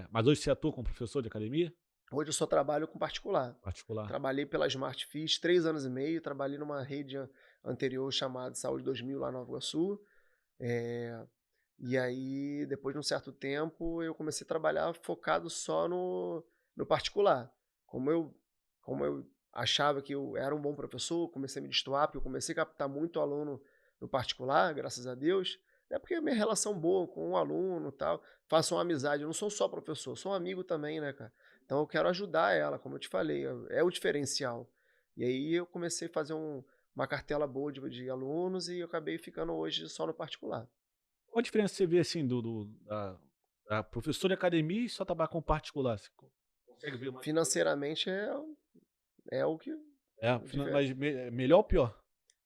Mas hoje você atua como professor de academia? Hoje eu só trabalho com particular. Particular. Trabalhei pela Smart Fit 3 anos e meio. Trabalhei numa rede anterior chamada Saúde 2000 lá no Nova Iguaçu. E aí, depois de um certo tempo, eu comecei a trabalhar focado só no particular. Como eu achava que eu era um bom professor, comecei a me destoar, porque eu comecei a captar muito aluno no particular, graças a Deus. Porque a minha relação boa com o aluno e tal, faço uma amizade. Eu não sou só professor, sou um amigo também, né, cara? Então eu quero ajudar ela, como eu te falei, é o diferencial. E aí eu comecei a fazer uma cartela boa de alunos e eu acabei ficando hoje só no particular. Qual a diferença você vê assim da professor de academia e só trabalhar com particular? Você consegue ver mais? Financeiramente é o que... Mas melhor ou pior?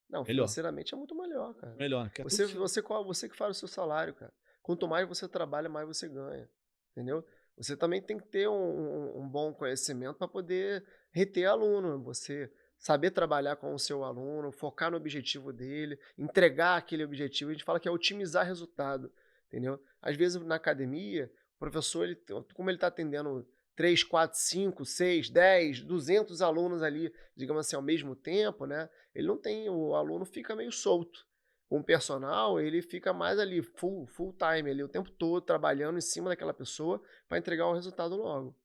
Não, Melhor. financeiramente é muito melhor, cara. Melhor, né? Que é Você, tudo- você que faz o seu salário, cara. Quanto mais você trabalha, mais você ganha. Entendeu? Você também tem que ter um bom conhecimento para poder reter aluno. Você saber trabalhar com o seu aluno, focar no objetivo dele, entregar aquele objetivo. A gente fala que é otimizar resultado. Entendeu? Às vezes na academia, o professor, como ele está atendendo 3, 4, 5, 6, 10, 200 alunos ali, digamos assim, ao mesmo tempo, né? Ele não tem, o aluno fica meio solto. Com o personal, ele fica mais ali, full time, ali, o tempo todo, trabalhando em cima daquela pessoa para entregar o resultado logo.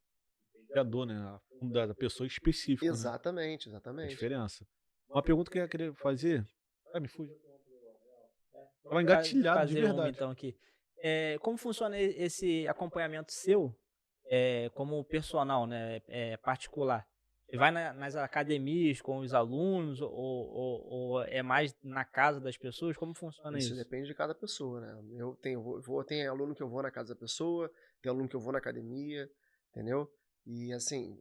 Criador, né? A fundo da pessoa específica, né? Exatamente, A exatamente. diferença. Uma pergunta que eu ia querer fazer. Ah, me fugiu. Tava engatilhado, de Fazer uma verdade. então aqui. Como funciona esse acompanhamento seu como personal, né? Particular? Você vai nas academias com os alunos ou é mais na casa das pessoas? Como funciona Isso isso? depende de cada pessoa, né? Tem aluno que eu vou na casa da pessoa, tem aluno que eu vou na academia, entendeu? E assim,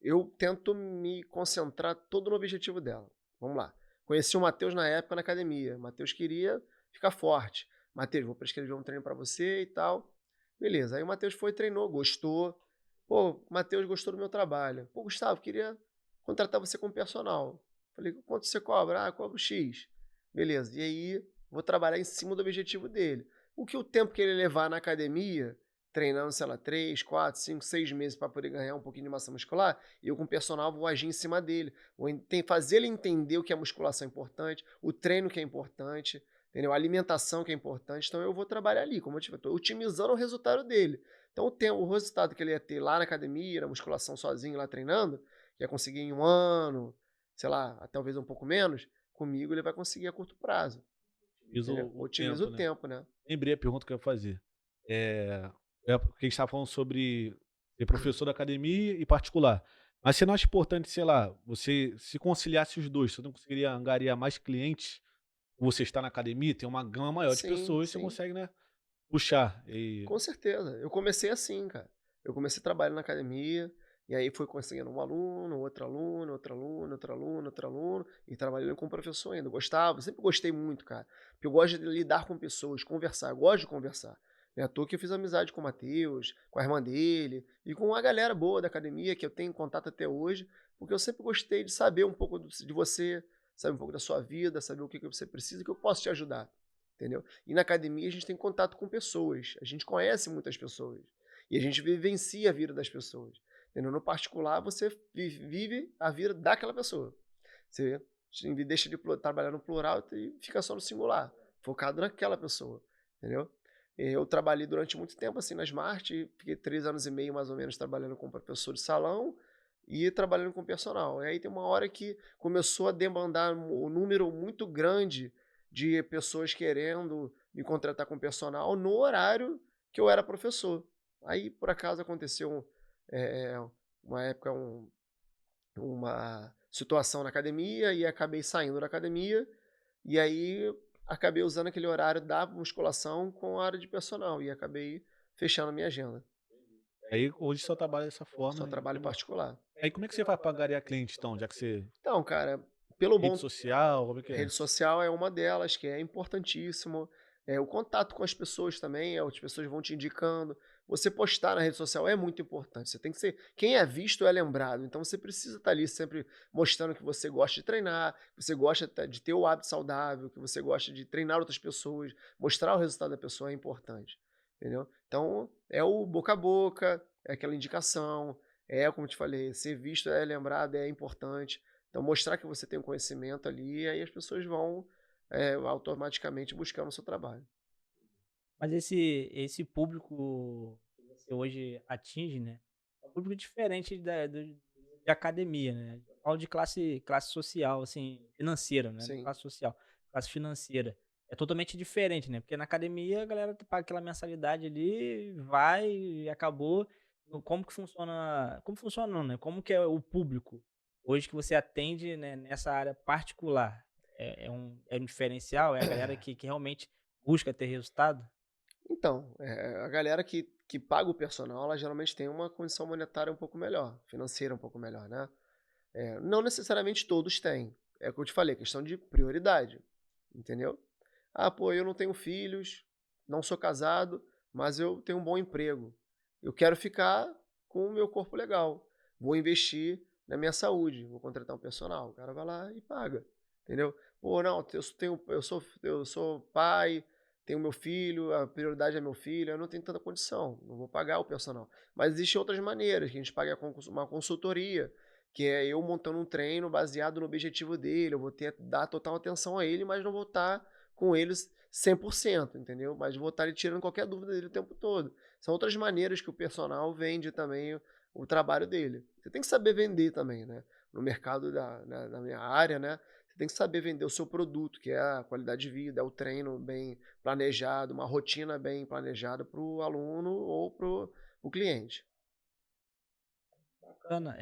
eu tento me concentrar todo no objetivo dela. Vamos lá. Conheci o Matheus na época na academia. O Matheus queria ficar forte. Matheus, vou prescrever um treino para você e tal. Beleza. Aí o Matheus foi, treinou, gostou. Pô, o Matheus gostou do meu trabalho. Pô, Gustavo, queria contratar você como personal. Falei, quanto você cobra? Ah, eu cobro X. Beleza. E aí, vou trabalhar em cima do objetivo dele. O tempo que ele levar na academia, treinando, sei lá, 3, 4, 5, 6 meses para poder ganhar um pouquinho de massa muscular, eu com o personal vou agir em cima dele. Fazer ele entender o que é musculação importante, o treino que é importante, entendeu? A alimentação que é importante. Então eu vou trabalhar ali, como eu estou otimizando o resultado dele. Então o resultado que ele ia ter lá na academia, na musculação sozinho, lá treinando, que ia conseguir em um ano, sei lá, talvez um pouco menos, comigo ele vai conseguir a curto prazo. Otimiza Otimiza o né? tempo, né? Lembrei a pergunta que eu ia fazer. Porque a gente estava falando sobre ser professor da academia e particular. Mas você não acha importante, sei lá, você se conciliasse os dois, você não conseguiria angariar mais clientes? Você está na academia, tem uma gama maior de Sim, pessoas, você sim. consegue, né, puxar. E Com certeza. Eu comecei assim, cara. Eu comecei trabalhando na academia, e aí fui conseguindo um aluno, outro aluno, outro aluno, outro aluno, outro aluno, e trabalhando com o professor ainda. Eu gostava, sempre gostei muito, cara. Porque eu gosto de lidar com pessoas, conversar, eu gosto de conversar. Não é à toa que eu fiz amizade com o Matheus, com a irmã dele, e com uma galera boa da academia que eu tenho contato até hoje, porque eu sempre gostei de saber um pouco de você, saber um pouco da sua vida, saber o que você precisa e que eu posso te ajudar. Entendeu? E na academia a gente tem contato com pessoas, a gente conhece muitas pessoas e a gente vivencia a vida das pessoas. Entendeu? No particular, você vive a vida daquela pessoa. Você deixa de trabalhar no plural e fica só no singular, focado naquela pessoa. Entendeu? Eu trabalhei durante muito tempo assim na Smart, fiquei 3 anos e meio mais ou menos trabalhando como professor de salão e trabalhando com personal. E aí tem uma hora que começou a demandar um número muito grande de pessoas querendo me contratar como personal no horário que eu era professor. Aí, por acaso, aconteceu uma época, uma situação na academia e acabei saindo da academia e aí acabei usando aquele horário da musculação com a área de personal e acabei fechando a minha agenda. aí hoje só trabalha dessa forma. Só trabalho particular. Aí como é que você faz para angariar cliente, então, já que você... Então, cara, pelo Rede bom social, como é que é? rede social é uma delas, que é importantíssimo. O contato com as pessoas também, as pessoas vão te indicando. Você postar na rede social é muito importante. Você tem que ser. Quem é visto é lembrado. Então você precisa estar ali sempre mostrando que você gosta de treinar, que você gosta de ter o hábito saudável, que você gosta de treinar outras pessoas. Mostrar o resultado da pessoa é importante. Entendeu? Então, é o boca a boca, é aquela indicação, como eu te falei, ser visto é lembrado, é importante. Então, mostrar que você tem um conhecimento ali, aí as pessoas vão automaticamente buscando o seu trabalho. Mas esse público que você hoje atinge, né? É um público diferente de academia, né? Eu falo de classe social, assim, financeira, né? Sim. Classe social, classe financeira. É totalmente diferente, né? Porque na academia a galera paga aquela mensalidade ali, vai e acabou. Como que funciona? Como funciona, não, né? Como que é o público hoje que você atende, né, nessa área particular? É um diferencial? É a galera que realmente busca ter resultado? Então, a galera que paga o personal, ela geralmente tem uma condição monetária um pouco melhor, financeira um pouco melhor, né? Não necessariamente todos têm. é o que eu te falei, questão de prioridade, entendeu? Ah, pô, eu não tenho filhos, não sou casado, mas eu tenho um bom emprego. Eu quero ficar com o meu corpo legal. Vou investir na minha saúde, vou contratar um personal. O cara vai lá e paga, entendeu? Pô, não, eu sou pai, tenho meu filho, a prioridade é meu filho, eu não tenho tanta condição, não vou pagar o personal. Mas existem outras maneiras, que a gente paga uma consultoria, que é eu montando um treino baseado no objetivo dele, eu vou dar total atenção a ele, mas não vou estar com eles 100%, entendeu? Mas vou estar tirando qualquer dúvida dele o tempo todo. São outras maneiras que o personal vende também o trabalho dele. Você tem que saber vender também, né? No mercado da minha área, né? Você tem que saber vender o seu produto, que é a qualidade de vida, é o treino bem planejado, uma rotina bem planejada para o aluno ou para o cliente. Bacana.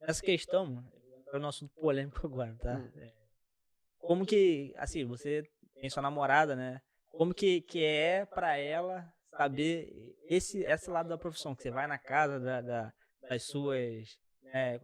Essa questão, mano, é o nosso polêmico agora, tá? Como que, assim, você tem sua namorada, né? Como que é pra ela saber esse lado da profissão, que você vai na casa das suas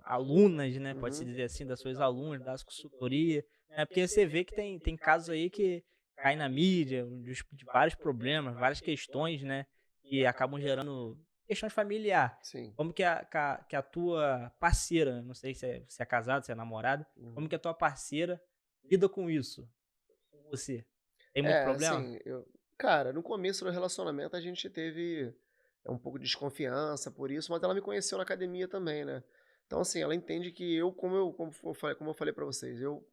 alunas, né? Pode-se dizer assim, das suas alunas, das consultorias, né? Porque você vê que tem casos aí que caem na mídia, de vários problemas, várias questões, né? Que acabam gerando questões familiares. Sim. Como que a tua parceira, não sei se é casado, se é namorada, como que a tua parceira lida com isso? Com você? Tem muito problema? Assim, cara, no começo do relacionamento a gente teve um pouco de desconfiança por isso, mas ela me conheceu na academia também, né? Então, assim, ela entende que como eu falei pra vocês, eu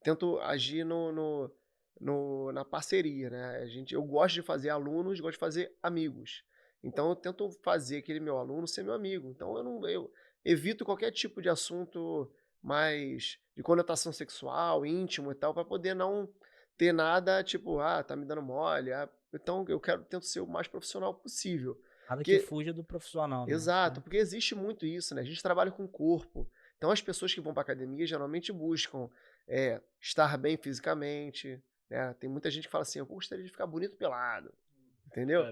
tento agir na parceria, né? Eu gosto de fazer alunos, gosto de fazer amigos. Então, eu tento fazer aquele meu aluno ser meu amigo. Então, eu evito qualquer tipo de assunto mais de conotação sexual, íntimo e tal, para poder não ter nada tipo, tá me dando mole. Então, tento ser o mais profissional possível. Nada que Porque, fuja do profissional, né? exato, porque existe muito isso, né? A gente trabalha com o corpo. Então, as pessoas que vão para academia geralmente buscam estar bem fisicamente, né? Tem muita gente que fala assim, eu gostaria de ficar bonito pelado, entendeu?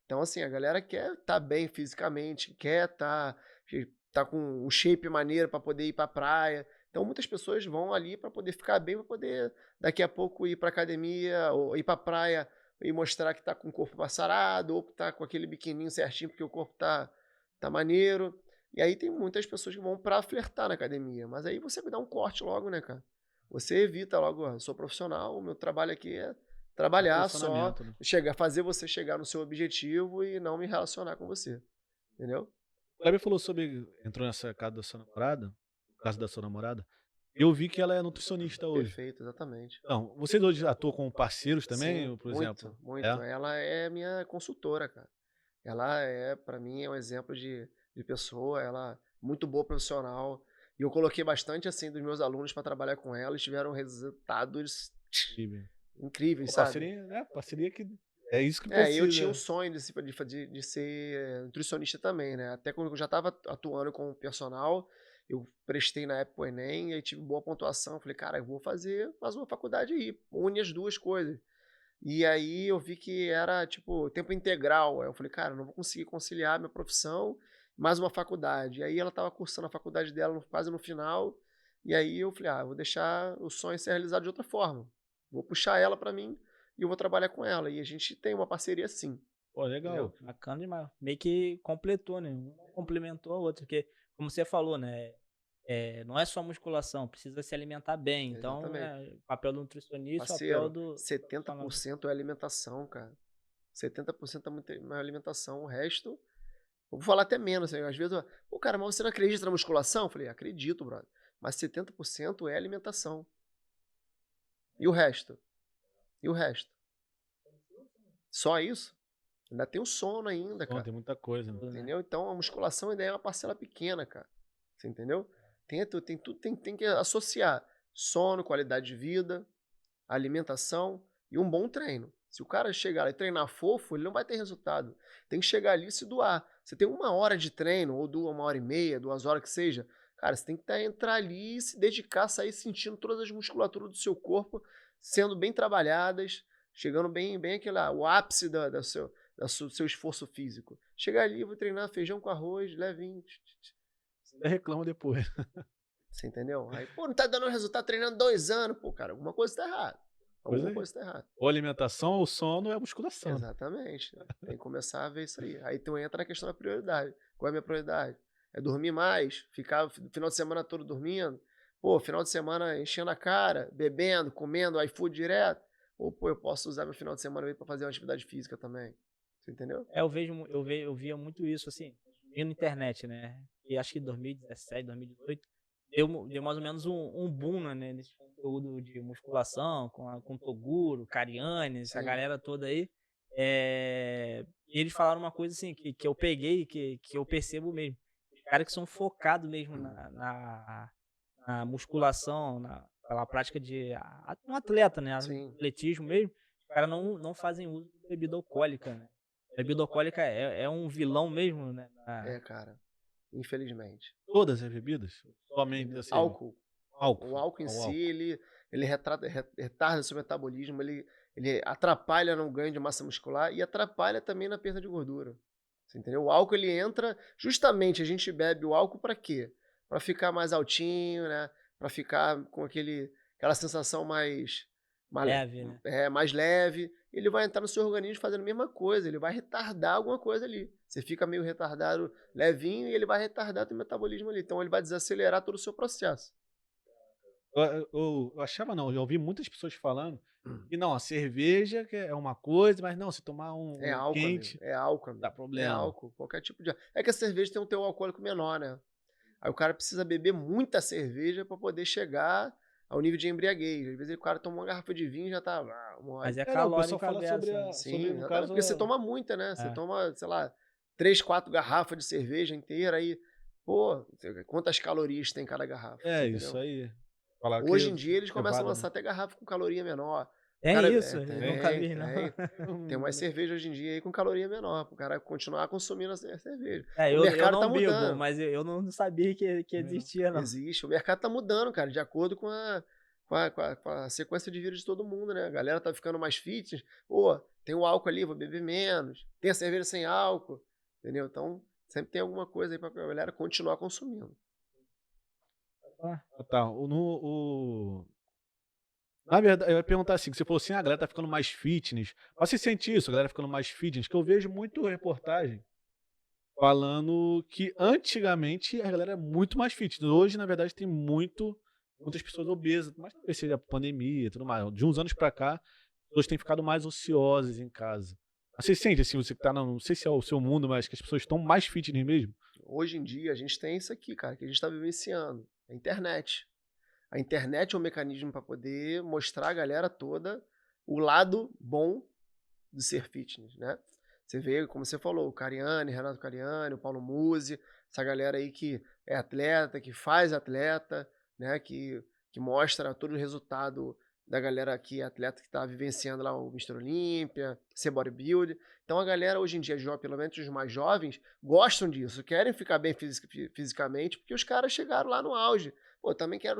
Então, assim, a galera quer estar bem fisicamente, quer tá com um shape maneiro para poder ir para praia. Então, muitas pessoas vão ali para poder ficar bem, para poder daqui a pouco ir para academia ou ir para praia e mostrar que tá com o corpo sarado ou que tá com aquele biquininho certinho porque o corpo tá maneiro. E aí tem muitas pessoas que vão para flertar na academia, mas aí você me dá um corte logo, né, cara? Você evita logo, eu sou profissional, o meu trabalho aqui é trabalhar só, Né? fazer você chegar no seu objetivo e não me relacionar com você, entendeu? O Kleber falou entrou nessa casa da sua namorada, eu vi que ela é nutricionista hoje. Perfeito, exatamente. Então, vocês hoje atuam como parceiros também, Sim, por exemplo? muito. Ela é minha consultora, cara. Ela para mim, é um exemplo de pessoa, ela é muito boa profissional. E eu coloquei bastante, assim, dos meus alunos para trabalhar com ela e tiveram resultados incríveis, sabe? Parceria, parceria que é isso que precisa. Eu tinha um sonho de ser nutricionista também, né? Até quando eu já estava atuando com o personal, eu prestei na época o Enem e aí tive boa pontuação. Falei, cara, eu vou fazer mais uma faculdade aí, une as duas coisas. E aí eu vi que era, tipo, tempo integral. Aí eu falei, cara, eu não vou conseguir conciliar minha profissão mais uma faculdade. E aí ela estava cursando a faculdade dela quase no final. E aí eu falei, vou deixar o sonho ser realizado de outra forma. Vou puxar ela para mim e eu vou trabalhar com ela. E a gente tem uma parceria assim. Pô, legal. Entendeu? Bacana demais. Meio que completou, né? Um complementou a outro. Porque, como você falou, né? Não é só musculação, precisa se alimentar bem. Então, o papel do nutricionista, o papel do... 70% é alimentação, cara. 70% é alimentação. O resto, eu vou falar até menos. Assim, às vezes, pô, cara, mas você não acredita na musculação? Eu falei, acredito, brother. Mas 70% é alimentação. E o resto? E o resto? Só isso? Ainda tem o sono ainda, cara. Tem muita coisa, né? Entendeu? Então, a musculação ainda é uma parcela pequena, cara. Você entendeu? Tem que associar sono, qualidade de vida, alimentação e um bom treino. Se o cara chegar lá e treinar fofo, ele não vai ter resultado. Tem que chegar ali e se doar. Você tem 1 hora de treino, ou 1h30, 2 horas que seja. Cara, você tem que entrar ali e se dedicar, sair sentindo todas as musculaturas do seu corpo sendo bem trabalhadas, chegando bem o ápice do seu esforço físico. Chegar ali, vou treinar feijão com arroz, levinho. Você reclama depois. Você entendeu? Aí, pô, não tá dando resultado treinando 2 anos. Pô, cara, alguma coisa tá errada. Alguma coisa tá errada. Ou alimentação, ou sono, é musculação. Exatamente. Tem que começar a ver isso aí. Aí tu entra na questão da prioridade. Qual é a minha prioridade? É dormir mais, ficar o final de semana todo dormindo. Pô, final de semana enchendo a cara, bebendo, comendo iFood direto. Ou, pô, eu posso usar meu final de semana para fazer uma atividade física também. Você entendeu? Eu via muito isso, assim, na internet, né? E acho que 2017, 2018, deu mais ou menos um boom, né? Nesse conteúdo de musculação, com Toguro, Cariani, essa galera toda aí. E eles falaram uma coisa assim, que eu peguei, que eu percebo mesmo. Os caras que são focados mesmo na musculação, pela prática de um atleta, né? Sim. Atletismo mesmo, os caras não fazem uso de bebida alcoólica, né? A bebida alcoólica é um vilão mesmo, né? É, cara. Infelizmente. Todas as bebidas? Somente assim? Álcool. Álcool. O álcool em si, ele retarda seu metabolismo, ele atrapalha no ganho de massa muscular e atrapalha também na perda de gordura. Você entendeu? O álcool, ele entra... Justamente, a gente bebe o álcool para quê? Para ficar mais altinho, né? Para ficar com aquela sensação mais leve, né? Mais leve. Ele vai entrar no seu organismo fazendo a mesma coisa, ele vai retardar alguma coisa ali. Você fica meio retardado, levinho, e ele vai retardar o metabolismo ali. Então ele vai desacelerar todo o seu processo. Eu achava não, eu já ouvi muitas pessoas falando que não, a cerveja é uma coisa, mas não, se tomar um álcool, quente, amigo. É álcool, amigo. dá problema. É álcool, qualquer tipo de... É que a cerveja tem um teor alcoólico menor, né? Aí o cara precisa beber muita cerveja para poder chegar ao nível de embriaguez. Às vezes o cara toma uma garrafa de vinho e já tá... Mas é calórico o pessoal fala sobre Sim, no caso, porque você toma muita, né? Você toma, sei lá, 3, 4 garrafas de cerveja inteira, aí, pô, quantas calorias tem cada garrafa? Isso aí. Hoje em dia eles começam a lançar até garrafa com caloria menor. Isso? Eu nunca vi, não. Tem umas cervejas hoje em dia aí com caloria menor, pro cara continuar consumindo a cerveja. O mercado tá mudando. Mas eu não sabia que existia, não. Existe. O mercado tá mudando, cara, de acordo com a sequência de vida de todo mundo, né? A galera tá ficando mais fitness. Pô, tem o álcool ali, vou beber menos. Tem a cerveja sem álcool, entendeu? Então, sempre tem alguma coisa aí pra galera continuar consumindo. Tá. Na verdade, eu ia perguntar assim, que você falou assim, a galera tá ficando mais fitness. Mas você sente isso, a galera ficando mais fitness? Que eu vejo muito reportagem falando que antigamente a galera é muito mais fitness. Hoje, na verdade, tem muitas pessoas obesas, mas talvez seja a pandemia e tudo mais. De uns anos pra cá, as pessoas têm ficado mais ociosas em casa. Você sente assim, você que tá, não sei se é o seu mundo, mas que as pessoas estão mais fitness mesmo? Hoje em dia, a gente tem isso aqui, cara, que a gente tá vivenciando. A internet. A internet é um mecanismo para poder mostrar a galera toda o lado bom de ser fitness, né? Você vê, como você falou, o Cariani, Renato Cariani, o Paulo Musi, essa galera aí que é atleta, que faz atleta, né? Que mostra todo o resultado da galera aqui, atleta que está vivenciando lá o Mr. Olímpia, ser bodybuilder. Então a galera hoje em dia, pelo menos os mais jovens, gostam disso, querem ficar bem fisicamente, porque os caras chegaram lá no auge. Pô, também quero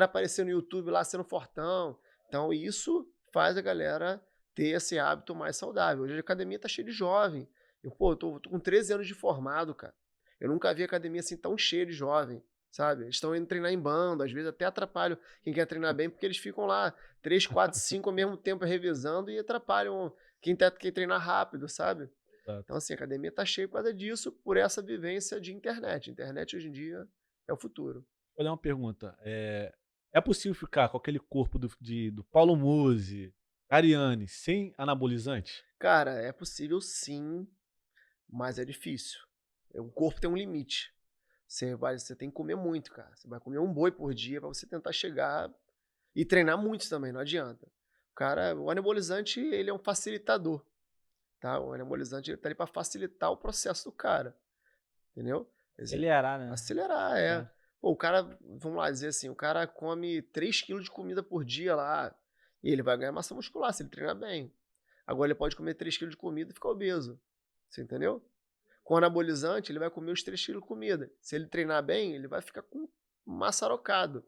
aparecer no YouTube lá sendo fortão. Então isso faz a galera ter esse hábito mais saudável. Hoje a academia tá cheia de jovem. Eu tô com 13 anos de formado, cara. Eu nunca vi academia assim tão cheia de jovem, sabe? Eles estão indo treinar em bando, às vezes até atrapalham quem quer treinar bem, porque eles ficam lá 3, 4, 5 ao mesmo tempo revezando e atrapalham quem quer treinar rápido, sabe? Então assim, a academia tá cheia por causa disso, por essa vivência de internet. A internet hoje em dia é o futuro. Vou dar uma pergunta. É possível ficar com aquele corpo do Paulo Musi, Cariani, sem anabolizante? Cara, é possível sim, mas é difícil. O corpo tem um limite. Você tem que comer muito, cara. Você vai comer um boi por dia para você tentar chegar e treinar muito também, não adianta. O anabolizante, ele é um facilitador, tá? O anabolizante, ele tá ali para facilitar o processo do cara, entendeu? Acelerar, né? Acelerar, é. Pô, o cara, vamos lá dizer assim, o cara come 3 kg de comida por dia lá, e ele vai ganhar massa muscular se ele treinar bem. Agora ele pode comer 3 kg de comida e ficar obeso. Você entendeu? Com anabolizante, ele vai comer os 3 kg de comida. Se ele treinar bem, ele vai ficar com maçarocado.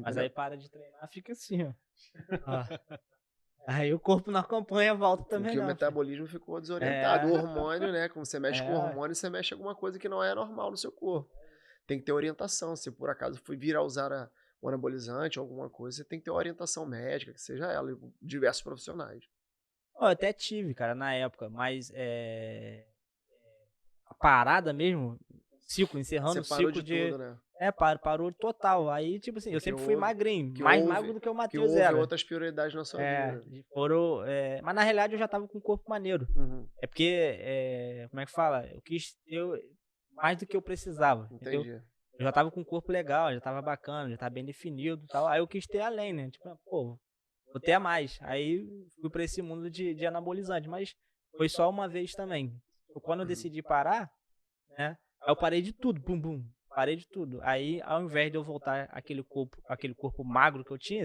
Mas aí para de treinar, fica assim, ó. Aí o corpo não acompanha a volta também, porque o metabolismo ficou desorientado. O hormônio, né? Como você mexe com o hormônio, você mexe alguma coisa que não é normal no seu corpo. tem que ter orientação. Se por acaso for vir a usar o anabolizante ou alguma coisa, você tem que ter uma orientação médica, que seja ela, e diversos profissionais. Eu até tive, cara, na época, mas a parada mesmo, encerrando o Você parou ciclo de tudo, né? parou total. Aí, tipo assim, eu Porque sempre fui magrinho, que mais houve- magro do que o Que Matheus houve era. outras prioridades na sua vida. Mas na realidade eu já tava com o corpo maneiro. Uhum, É porque, como é que fala? Eu quis ter mais do que eu precisava, entendeu? entendi. Eu já tava com o corpo legal, já tava bacana, já tava bem definido e tal. Aí eu quis ter além, né? Tipo, pô, vou ter a mais. Aí fui pra esse mundo de anabolizante, mas foi só uma vez também. Quando eu decidi parar, né? Aí eu parei de tudo, bum, bum. Parei de tudo. Aí, ao invés de eu voltar aquele corpo magro que eu tinha,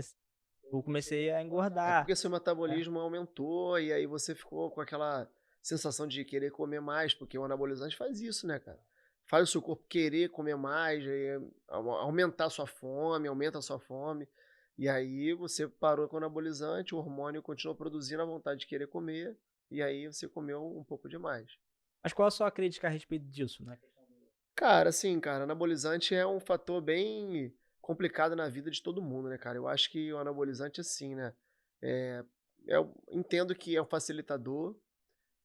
eu comecei a É engordar. porque seu metabolismo aumentou e aí você ficou com aquela sensação de querer comer mais, porque o anabolizante faz isso, né, cara? Faz o seu corpo querer comer mais, aí aumentar a sua fome, aumenta a sua fome. E aí você parou com o anabolizante, o hormônio continuou produzindo a vontade de querer comer, e aí você comeu um pouco demais. Mas qual a sua crítica a respeito disso, né? Cara, assim, cara, anabolizante é um fator bem complicado na vida de todo mundo, né, cara? Eu acho que o anabolizante, assim, né? Eu entendo que é um facilitador,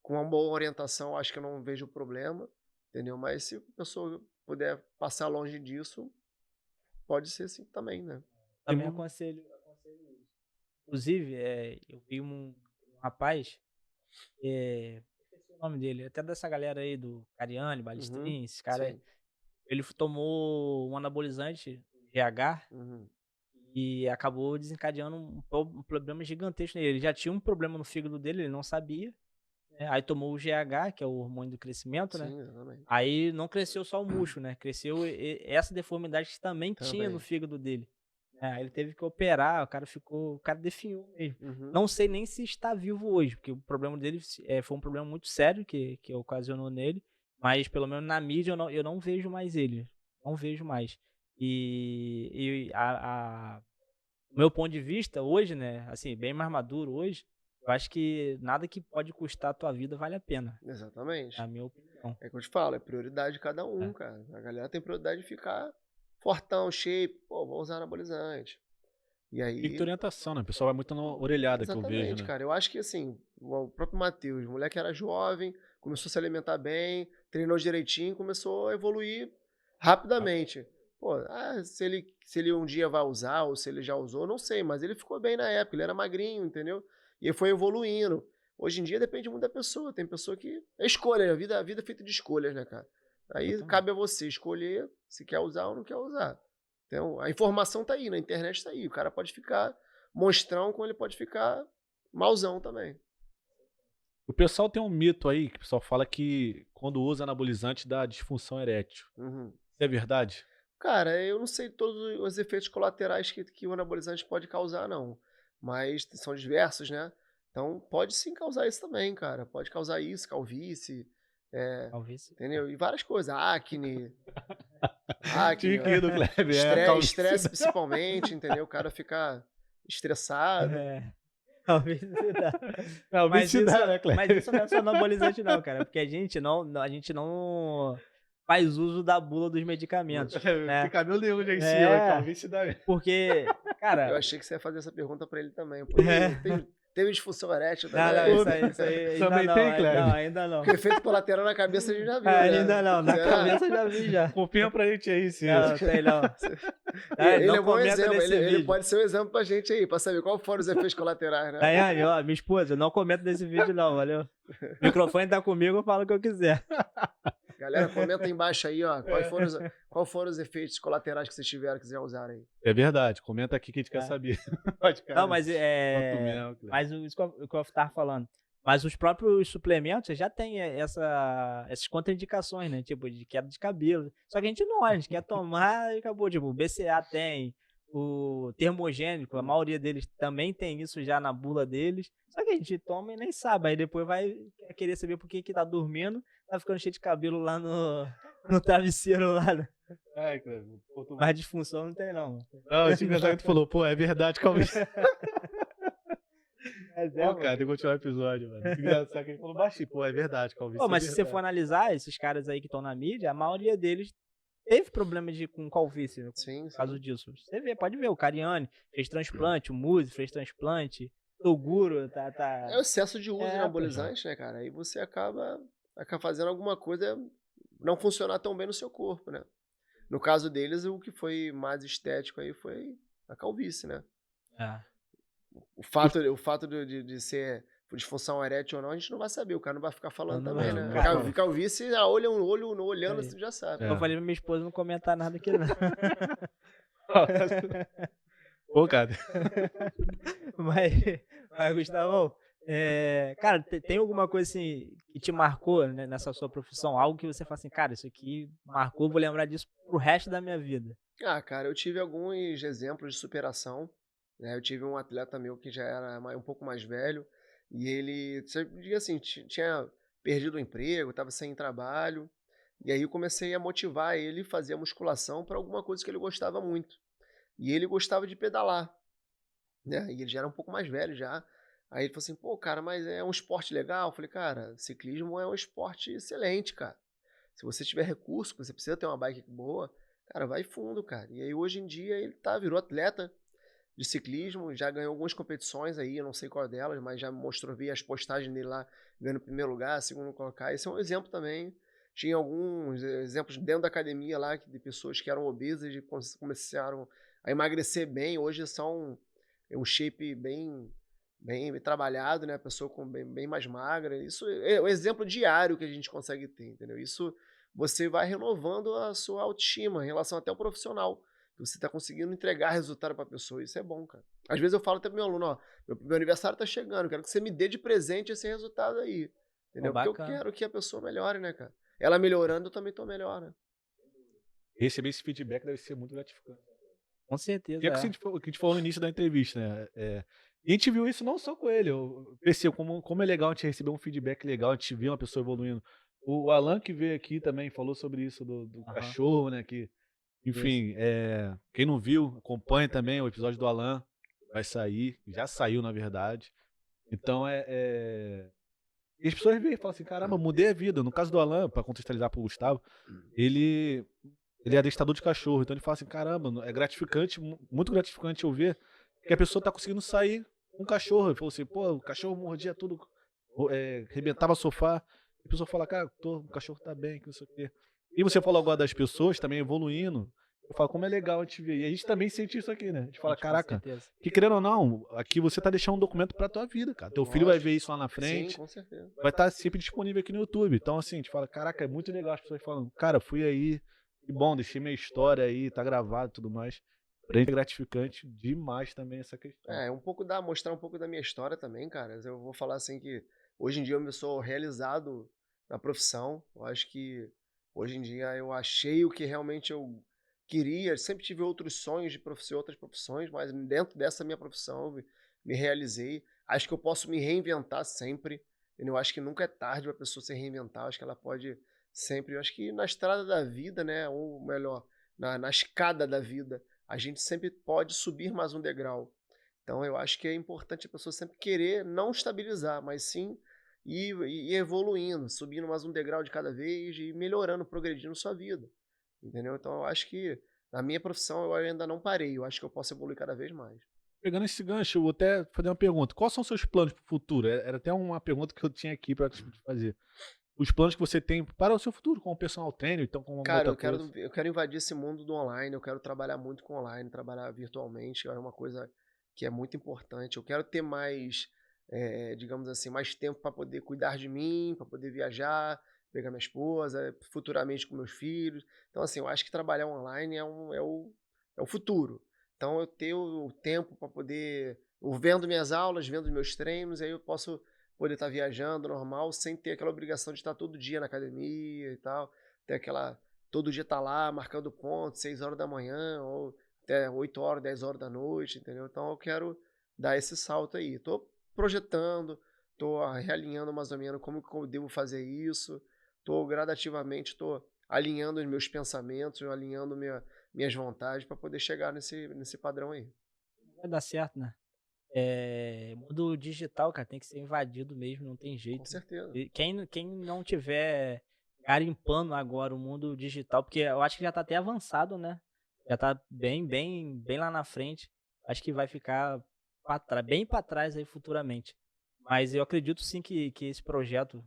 com uma boa orientação, eu acho que eu não vejo problema, entendeu? Mas se a pessoa puder passar longe disso, pode ser assim também, né? Também aconselho isso. Inclusive, eu vi um rapaz, esqueci o nome dele, até dessa galera aí do Cariani, Balestrin, esse cara, Sim. ele tomou um anabolizante, GH, Uhum. e acabou desencadeando um problema gigantesco nele. Ele já tinha um problema no fígado dele, ele não sabia, né? Aí tomou o GH, que é o hormônio do crescimento, né? Sim, exatamente. Aí não cresceu só o músculo, né? Cresceu essa deformidade que também tinha no Também. fígado dele. Aí ele teve que operar, o cara definhou mesmo. Uhum. Não sei nem se está vivo hoje, porque o problema dele foi um problema muito sério que ocasionou nele, mas pelo menos na mídia eu não vejo mais ele. Não vejo mais. E o meu ponto de vista hoje, né, assim, bem mais maduro hoje, eu acho que nada que pode custar a tua vida vale a pena, Exatamente. na minha opinião. É o que eu te falo, é prioridade de cada um, cara. A galera tem prioridade de ficar fortão, shape, pô, vou usar anabolizante. E Tem que ter aí, orientação, né? O pessoal vai muito na orelhada que eu vejo, exatamente, né? cara. Eu acho que assim, o próprio Matheus, moleque era jovem, começou a se alimentar bem, treinou direitinho, começou a evoluir rapidamente. Pô, se ele um dia vai usar ou se ele já usou, não sei, mas ele ficou bem na época, ele era magrinho, entendeu? E ele foi evoluindo. Hoje em dia depende muito da pessoa, tem pessoa que é escolha, a vida é feita de escolhas, né, cara? Aí Exatamente. cabe a você escolher se quer usar ou não quer usar. Então, a informação tá aí, na internet tá aí. O cara pode ficar monstrão, como ele pode ficar mauzão também. O pessoal tem um mito aí, que o pessoal fala que quando usa anabolizante dá disfunção erétil. Uhum. Isso é verdade? Cara, eu não sei todos os efeitos colaterais que o anabolizante pode causar, não. Mas são diversos, né? Então, pode sim causar isso também, cara. Pode causar isso, calvície, Talvez. entendeu? E várias coisas. Acne, Tinha que ir do Kleber. estresse principalmente, entendeu? O cara fica estressado. Talvez se dá. Não, Mas se dá, né, Kleber? Mas isso não é só anabolizante não, cara, porque a gente não faz uso da bula dos medicamentos, né? Tem cabelo nenhum já em É. cima, talvez se dá mesmo. Porque, cara... Eu achei que você ia fazer essa pergunta pra ele também. Porque teve disfunção erétil Não, também. isso aí Também ainda tem, não, Kleber? não, ainda não. Porque efeito colateral na cabeça a gente já viu, né? Ainda não, na Será? cabeça eu já vi já. Confirma pra gente aí, sim. Não, tem não. Ele não é um bom comenta exemplo, nesse ele vídeo. pode ser um exemplo pra gente aí, pra saber qual foram os efeitos colaterais, né? Daiane, ó, minha esposa, não comenta nesse vídeo não, valeu? O microfone tá comigo, eu falo o que eu quiser. Galera, comenta aí embaixo aí, ó, qual foram os efeitos colaterais que vocês tiveram, quiser usar aí. É verdade, comenta aqui que a gente quer saber. Pode, cara. Não, mas isso que eu tava falando. Mas os próprios suplementos já tem essas contraindicações, né? Tipo, de queda de cabelo. Só que a gente não olha, a gente quer tomar e acabou. Tipo, o BCA tem, o termogênico, a maioria deles também tem isso já na bula deles. Só que a gente toma e nem sabe. Aí depois vai querer saber por que tá dormindo, tá ficando cheio de cabelo lá no travesseiro lá. Né? Ai, cara, Mas disfunção não tem, não. Não, eu tinha pensado que tu falou, pô, é verdade, calvície. Pô, cara, tem que continuar o episódio, mano. Engraçado que ele falou baixinho, pô, é verdade, calvície. Pô, mas é se você verdade. for analisar esses caras aí que estão na mídia, a maioria deles teve problema com calvície, né, Sim, por sim. causa disso. Você vê, pode ver, o Cariani fez transplante, o Muzi fez transplante, o Toguro É o excesso de uso de pô. anabolizante, né, cara? Aí você acaba fazendo alguma coisa não funcionar tão bem no seu corpo, né? No caso deles, o que foi mais estético aí foi a calvície, né? É. O fato de ser por disfunção erétil ou não, a gente não vai saber. O cara não vai ficar falando Não também, vai né? ficar. ficar. Calvície, olha um olho olhando, Aí. você já sabe. Eu falei pra minha esposa não comentar nada aqui, não. Pô, cara. Mas Gustavão, cara, tem alguma coisa assim que te marcou, né, nessa sua profissão? Algo que você fala assim, cara, isso aqui marcou, vou lembrar disso pro resto da minha vida. Ah, cara, eu tive alguns exemplos de superação, né? Eu tive um atleta meu que já era um pouco mais velho e ele, diga assim, tinha perdido o emprego, estava sem trabalho, e aí eu comecei a motivar ele a fazer a musculação para alguma coisa que ele gostava muito. E ele gostava de pedalar, né? E ele já era um pouco mais velho já. Aí ele falou assim: pô, cara, mas é um esporte legal? Eu falei: cara, ciclismo é um esporte excelente, cara. Se você tiver recurso, você precisa ter uma bike boa, cara, vai fundo, cara. E aí hoje em dia ele virou atleta de ciclismo, já ganhou algumas competições aí, eu não sei qual delas, mas já mostrou, vi as postagens dele lá, ganhando primeiro lugar, segundo colocar. Esse é um exemplo também. Tinha alguns exemplos dentro da academia lá, de pessoas que eram obesas e começaram a emagrecer bem, hoje são um shape bem trabalhado, né? A pessoa bem mais magra. Isso é o exemplo diário que a gente consegue ter, entendeu? Isso você vai renovando a sua autoestima em relação até ao profissional. Você está conseguindo entregar resultado para a pessoa. Isso é bom, cara. Às vezes eu falo até pro meu aluno, ó, meu aniversário tá chegando, quero que você me dê de presente esse resultado aí. Pô, Entendeu? Porque eu bacana. quero que a pessoa melhore, né, cara? Ela melhorando, eu também tô melhor, né? Receber esse feedback deve ser muito gratificante. Com certeza. E é o que a gente falou no início da entrevista, né? E a gente viu isso não só com ele. Eu percebo como é legal a gente receber um feedback legal, a gente vê uma pessoa evoluindo. O Alan que veio aqui também falou sobre isso do cachorro, né? Que, enfim, quem não viu, acompanha também o episódio do Alan. Vai sair, já saiu, na verdade. Então E as pessoas veem e falam assim, caramba, mudei a vida. No caso do Alan, para contextualizar pro Gustavo, ele é adestrador de cachorro. Então ele fala assim, caramba, é gratificante, muito gratificante eu ver que a pessoa tá conseguindo sair com um cachorro. Ele falou assim, pô, o cachorro mordia tudo, arrebentava sofá. E a pessoa fala, cara, o cachorro tá bem, que não sei o quê. E você falou agora das pessoas também evoluindo. Eu falo, como é legal a gente ver. E a gente também sente isso aqui, né? A gente fala, caraca, que querendo ou não, aqui você tá deixando um documento pra tua vida, cara. Teu filho vai ver isso lá na frente. Sim, com certeza. Vai estar sempre disponível aqui no YouTube. Então, assim, a gente fala, caraca, é muito legal as pessoas falando, cara, fui aí, que bom, deixei minha história aí, tá gravado e tudo mais. Pra gente é gratificante demais também essa questão. Mostrar um pouco da minha história também, cara. Eu vou falar assim que hoje em dia eu sou realizado na profissão. Eu acho que hoje em dia eu achei o que realmente eu queria. Sempre tive outros sonhos de outras profissões, mas dentro dessa minha profissão eu me realizei. Acho que eu posso me reinventar sempre. Eu acho que nunca é tarde para a pessoa se reinventar. Eu acho que ela pode sempre. Eu acho que na estrada da vida, né? Ou melhor, na escada da vida, a gente sempre pode subir mais um degrau. Então eu acho que é importante a pessoa sempre querer não estabilizar, mas sim ir evoluindo, subindo mais um degrau de cada vez e melhorando, progredindo sua vida. Entendeu? Então eu acho que na minha profissão eu ainda não parei, eu acho que eu posso evoluir cada vez mais. Pegando esse gancho, eu vou até fazer uma pergunta. Quais são os seus planos para o futuro? Era até uma pergunta que eu tinha aqui para te fazer. Os planos que você tem para o seu futuro, como personal trainer, então como Cara, outra coisa. eu quero invadir esse mundo do online, eu quero trabalhar muito com online, trabalhar virtualmente, é uma coisa que é muito importante. Eu quero ter mais, digamos assim, mais tempo para poder cuidar de mim, para poder viajar, pegar minha esposa, futuramente com meus filhos. Então, assim, eu acho que trabalhar online é o futuro. Então, eu ter o tempo para poder, vendo minhas aulas, vendo meus treinos, aí eu posso poder estar viajando normal, sem ter aquela obrigação de estar todo dia na academia e tal, ter aquela, todo dia estar lá, marcando ponto, 6 horas da manhã, ou até 8 horas, 10 horas da noite, entendeu? Então eu quero dar esse salto aí. Tô projetando, tô realinhando mais ou menos como que eu devo fazer isso, tô gradativamente, tô alinhando os meus pensamentos, alinhando minhas vontades para poder chegar nesse padrão aí. Vai dar certo, né? Mundo digital, cara, tem que ser invadido mesmo, não tem jeito. Com certeza. E quem não tiver garimpando agora o mundo digital, porque eu acho que já tá até avançado, né? Já tá bem lá na frente. Acho que vai ficar bem para trás aí futuramente. Mas eu acredito sim que esse projeto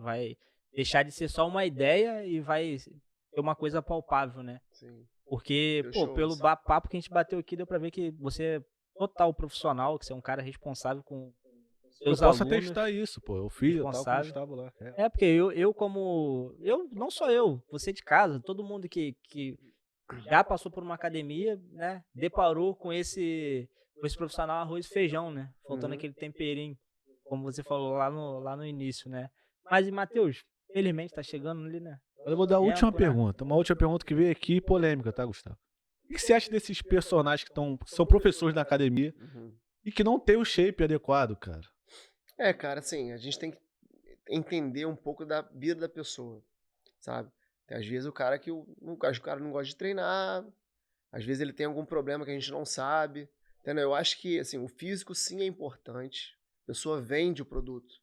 vai deixar de ser só uma ideia e vai ser uma coisa palpável, né? Sim. Porque, Deu pô, show pelo isso. papo que a gente bateu aqui, deu pra ver que você é total profissional, que você é um cara responsável com Eu seus posso alunos. atestar isso, pô. Eu fiz, eu tava com o Responsável. Gustavo lá. É. É, porque não só eu, você de casa, todo mundo que já passou por uma academia, né, deparou com esse profissional arroz e feijão, né, faltando Uhum. aquele temperinho, como você falou lá no início, né. Mas, e Matheus, felizmente tá chegando ali, né. Agora eu vou dar a última Tempo, né? pergunta. Uma última pergunta que veio aqui, polêmica, tá, Gustavo? O que você acha desses personagens que são professores da academia Uhum. e que não tem o shape adequado, cara? Cara, assim, a gente tem que entender um pouco da vida da pessoa, sabe? Às vezes o cara o cara não gosta de treinar, às vezes ele tem algum problema que a gente não sabe, entendeu? Eu acho que, assim, o físico sim é importante, a pessoa vende o produto.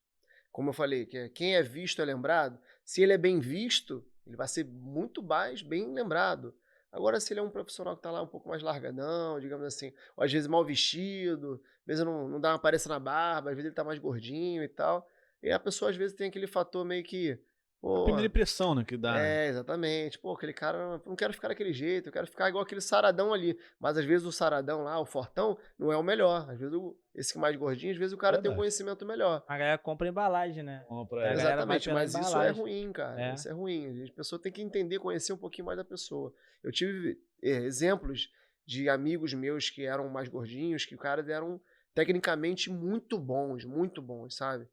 Como eu falei, quem é visto é lembrado. Se ele é bem visto, ele vai ser muito mais bem lembrado. Agora, se ele é um profissional que está lá um pouco mais largadão, digamos assim, ou às vezes mal vestido, às vezes não dá uma aparência na barba, às vezes ele está mais gordinho e tal, e a pessoa às vezes tem aquele fator meio que, A pô, primeira impressão, né, que dá, né? exatamente. Pô, aquele cara, eu não quero ficar daquele jeito, eu quero ficar igual aquele saradão ali. Mas às vezes o saradão lá, o fortão, não é o melhor. Às vezes esse mais gordinho, às vezes o cara tem um Verdade. conhecimento melhor. A galera compra embalagem, né. Compra, A galera vai Exatamente, pela mas isso é embalagem. ruim, cara. É. Isso é ruim. A pessoa tem que entender, conhecer um pouquinho mais da pessoa. Eu tive exemplos de amigos meus que eram mais gordinhos, que os caras eram tecnicamente muito bons, sabe?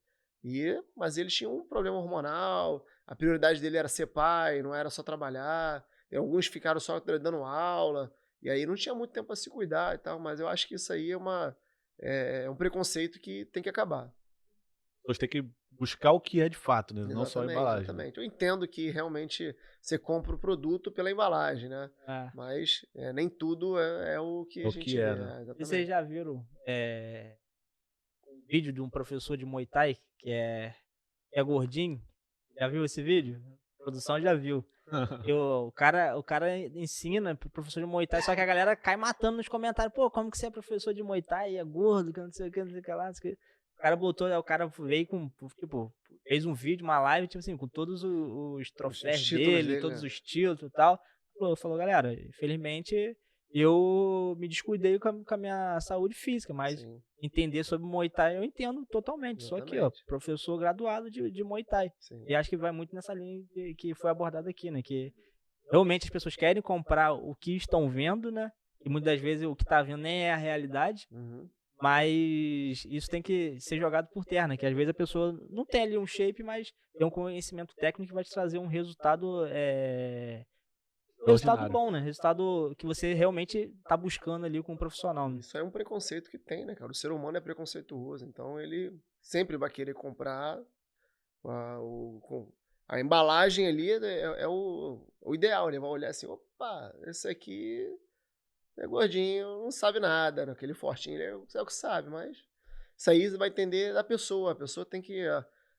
Mas eles tinham um problema hormonal, a prioridade dele era ser pai, não era só trabalhar. E alguns ficaram só dando aula, e aí não tinha muito tempo para se cuidar e tal, mas eu acho que isso aí é um preconceito que tem que acabar. Você tem que buscar o que é de fato, né? Não só a embalagem. Né? Exatamente. Eu entendo que realmente você compra o produto pela embalagem, né? É. Mas nem tudo é o que É a o gente que vê. é, né? E vocês já viram um vídeo de um professor de Muay Thai que é gordinho? Já viu esse vídeo? A produção já viu. O cara ensina pro professor de Muay Thai, só que a galera cai matando nos comentários. Pô, como que você é professor de Muay Thai e é gordo, que não sei o que, não sei o que lá. Não sei o que. O cara veio com, tipo, fez um vídeo, uma live, tipo assim, com todos os troféus títulos dele, todos né? os títulos e tal. Falou, galera, infelizmente eu me descuidei com a minha saúde física, mas Sim, entender sobre Muay Thai eu entendo totalmente. Só que, ó, exatamente. professor graduado de Muay Thai. Sim. E acho que vai muito nessa linha que foi abordada aqui, né? Que realmente as pessoas querem comprar o que estão vendo, né? E muitas das vezes o que tá vendo nem é a realidade. Uhum. Mas isso tem que ser jogado por terra, né? Que às vezes a pessoa não tem ali um shape, mas tem um conhecimento técnico que vai te trazer um resultado resultado bom, né? Resultado que você realmente tá buscando ali com um profissional, né? Isso é um preconceito que tem, né, cara? O ser humano é preconceituoso, então ele sempre vai querer comprar a embalagem ali é o ideal, né? Vai olhar assim, opa, esse aqui é gordinho, não sabe nada, né? Aquele fortinho ele é o que sabe, mas isso aí vai entender da pessoa. A pessoa tem que,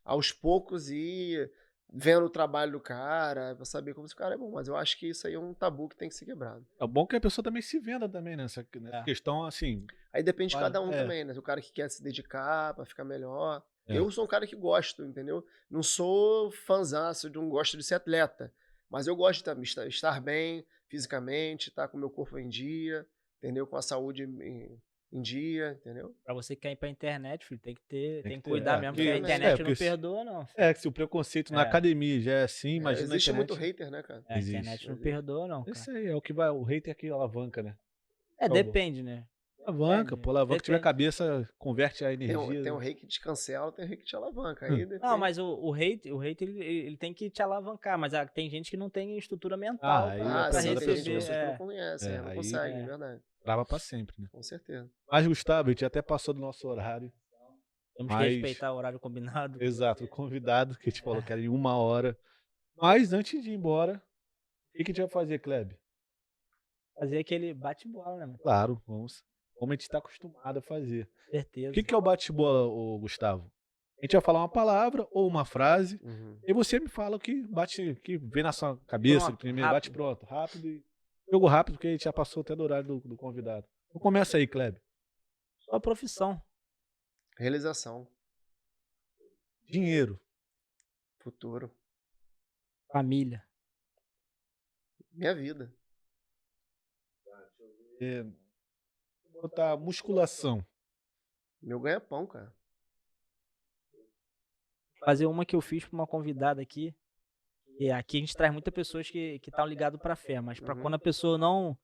aos poucos, ir vendo o trabalho do cara, pra saber como esse cara é bom. Mas eu acho que isso aí é um tabu que tem que ser quebrado. É bom que a pessoa também se venda também, né? Nessa É. questão, assim... Aí depende de Claro, cada um também, né? O cara que quer se dedicar pra ficar melhor. É. Eu sou um cara que gosto, entendeu? Não sou fãzaço, não gosto de ser atleta. Mas eu gosto de estar bem fisicamente, estar com o meu corpo em dia, entendeu? Com a saúde em dia, entendeu? Pra você que quer ir pra internet, filho, tem que Tem que cuidar ter, mesmo, porque- porque a internet não porque perdoa, não. Filho. É, que se o preconceito na academia já é assim, imagina na Existe internet. muito hater, né, cara? A Existe. internet não perdoa, não, cara. Esse aí é o que vai, o hater que alavanca, né? Depende, né? Alavanca, pô, alavanca, Depende. tiver cabeça, converte a Tem energia. um rei que te cancela, tem um rei que te alavanca. Aí depende. Não, mas o hater ele tem que te alavancar, mas tem gente que não tem estrutura mental aí pra sim, tem receber. pessoas que não conhecem, não aí- conseguem, é verdade. Trava pra sempre, né? Com certeza. Mas, Gustavo, a gente até passou do nosso horário. Temos que Mas- respeitar o horário combinado. Exato, o convidado que a gente falou que era em 1 hora. Mas antes de ir embora, o que a gente vai fazer, Kleber? Fazer aquele bate-bola, né, mano? Claro, vamos. Como a gente está acostumado a fazer. Certeza. O que é o bate-bola, ô, Gustavo? A gente vai falar uma palavra ou uma frase. Uhum. E você me fala o que bate, que vem na sua cabeça, Pronto, primeiro, rápido. bate pronto, rápido e jogo rápido, porque a gente já passou até do horário do convidado. Então começa aí, Kleber. Sua profissão. Realização. Dinheiro. Futuro. Família. Minha vida. Vou botar musculação. Meu ganha-pão, cara. Fazer uma que eu fiz pra uma convidada aqui. E aqui a gente traz muitas pessoas que estão ligadas pra fé, mas pra quando a pessoa não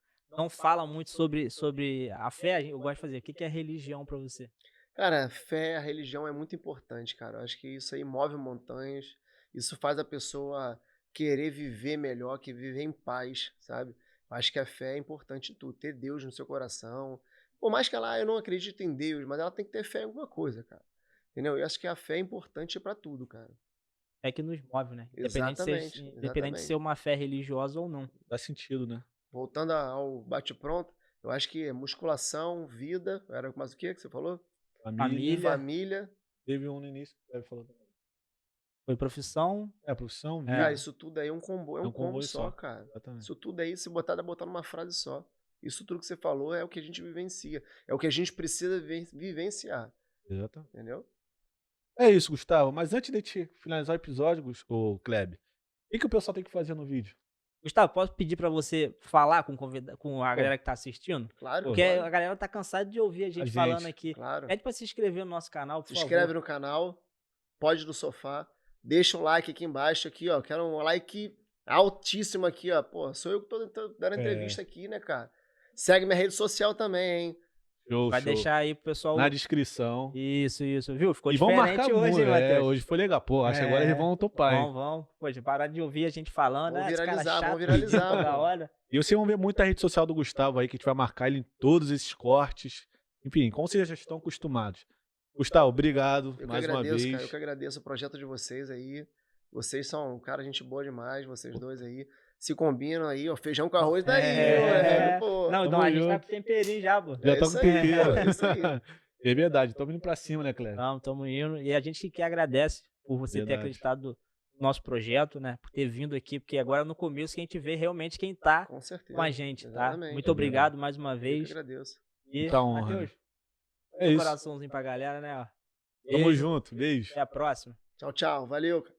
fala muito sobre a fé, eu gosto de fazer. O que é religião pra você? Cara, a fé, a religião é muito importante, cara. Eu acho que isso aí move montanhas. Isso faz a pessoa querer viver melhor, que viver em paz, sabe? Eu acho que a fé é importante em tudo. Ter Deus no seu coração. Por mais que eu não acredite em Deus, mas ela tem que ter fé em alguma coisa, cara. Entendeu? Eu acho que a fé é importante pra tudo, cara. É que nos move, né? Exatamente, Independente de ser exatamente. uma fé religiosa ou não. Faz sentido, né? Voltando ao bate-pronto, eu acho que musculação, vida, era mais o que você falou? Família. Família. Teve um no início que o Kleber falou também. Foi profissão. Profissão, É. vida. Cara, isso tudo aí é um combo, É um combo combo só, só. cara. Exatamente. Isso tudo aí, se botar, dá botar numa frase só. Isso tudo que você falou é o que a gente vivencia. É o que a gente precisa vivenciar. Exatamente. Entendeu? É isso, Gustavo. Mas antes de a gente finalizar o episódio, ô Kleber, o que o pessoal tem que fazer no vídeo? Gustavo, posso pedir pra você falar com a galera que tá assistindo? Claro. Porque claro, a galera tá cansada de ouvir a gente falando aqui. Claro. Pede pra se inscrever no nosso canal, por Se favor. inscreve no canal, pode no sofá, deixa um like aqui embaixo, aqui, ó. Quero um like altíssimo aqui, ó. Pô, sou eu que tô dando entrevista aqui, né, cara? Segue minha rede social também, hein? Show, Vai show. deixar aí pro pessoal. Na descrição. Isso, viu? Ficou E vão diferente marcar hoje, muito, hein, Matheus? hoje foi legal. Pô, acho que agora eles vão topar, hein? Vão. Poxa, parar de ouvir a gente falando. Vamos esse cara viralizar, chato vamos viralizar, toda pô. hora. E vocês vão ver muita rede social do Gustavo aí, que a gente vai marcar ele em todos esses cortes. Enfim, como vocês já estão acostumados. Gustavo, obrigado Eu que mais uma agradeço, vez. cara. Eu que agradeço o projeto de vocês aí. Vocês são, cara, gente boa demais, vocês dois aí. Se combinam aí, ó. Feijão com arroz daí, pô. Não, Tamo a gente junto. tá com temperinho já, pô. Já É tá isso com aí, tempero. é isso aí. É verdade, estamos indo pra cima, né, Cleber? Não, tamo indo. E a gente que agradece por você ter Verdade. acreditado no nosso projeto, né? Por ter vindo aqui, porque agora no começo que a gente vê realmente quem tá Com certeza. com a gente, tá? Exatamente. Muito obrigado mais uma Eu que vez. agradeço. E, Muita honra. Matheus, É isso. coraçãozinho pra galera, né? Ó. Tamo Beijo. junto. Beijo. Até a próxima. Tchau, tchau. Valeu, cara.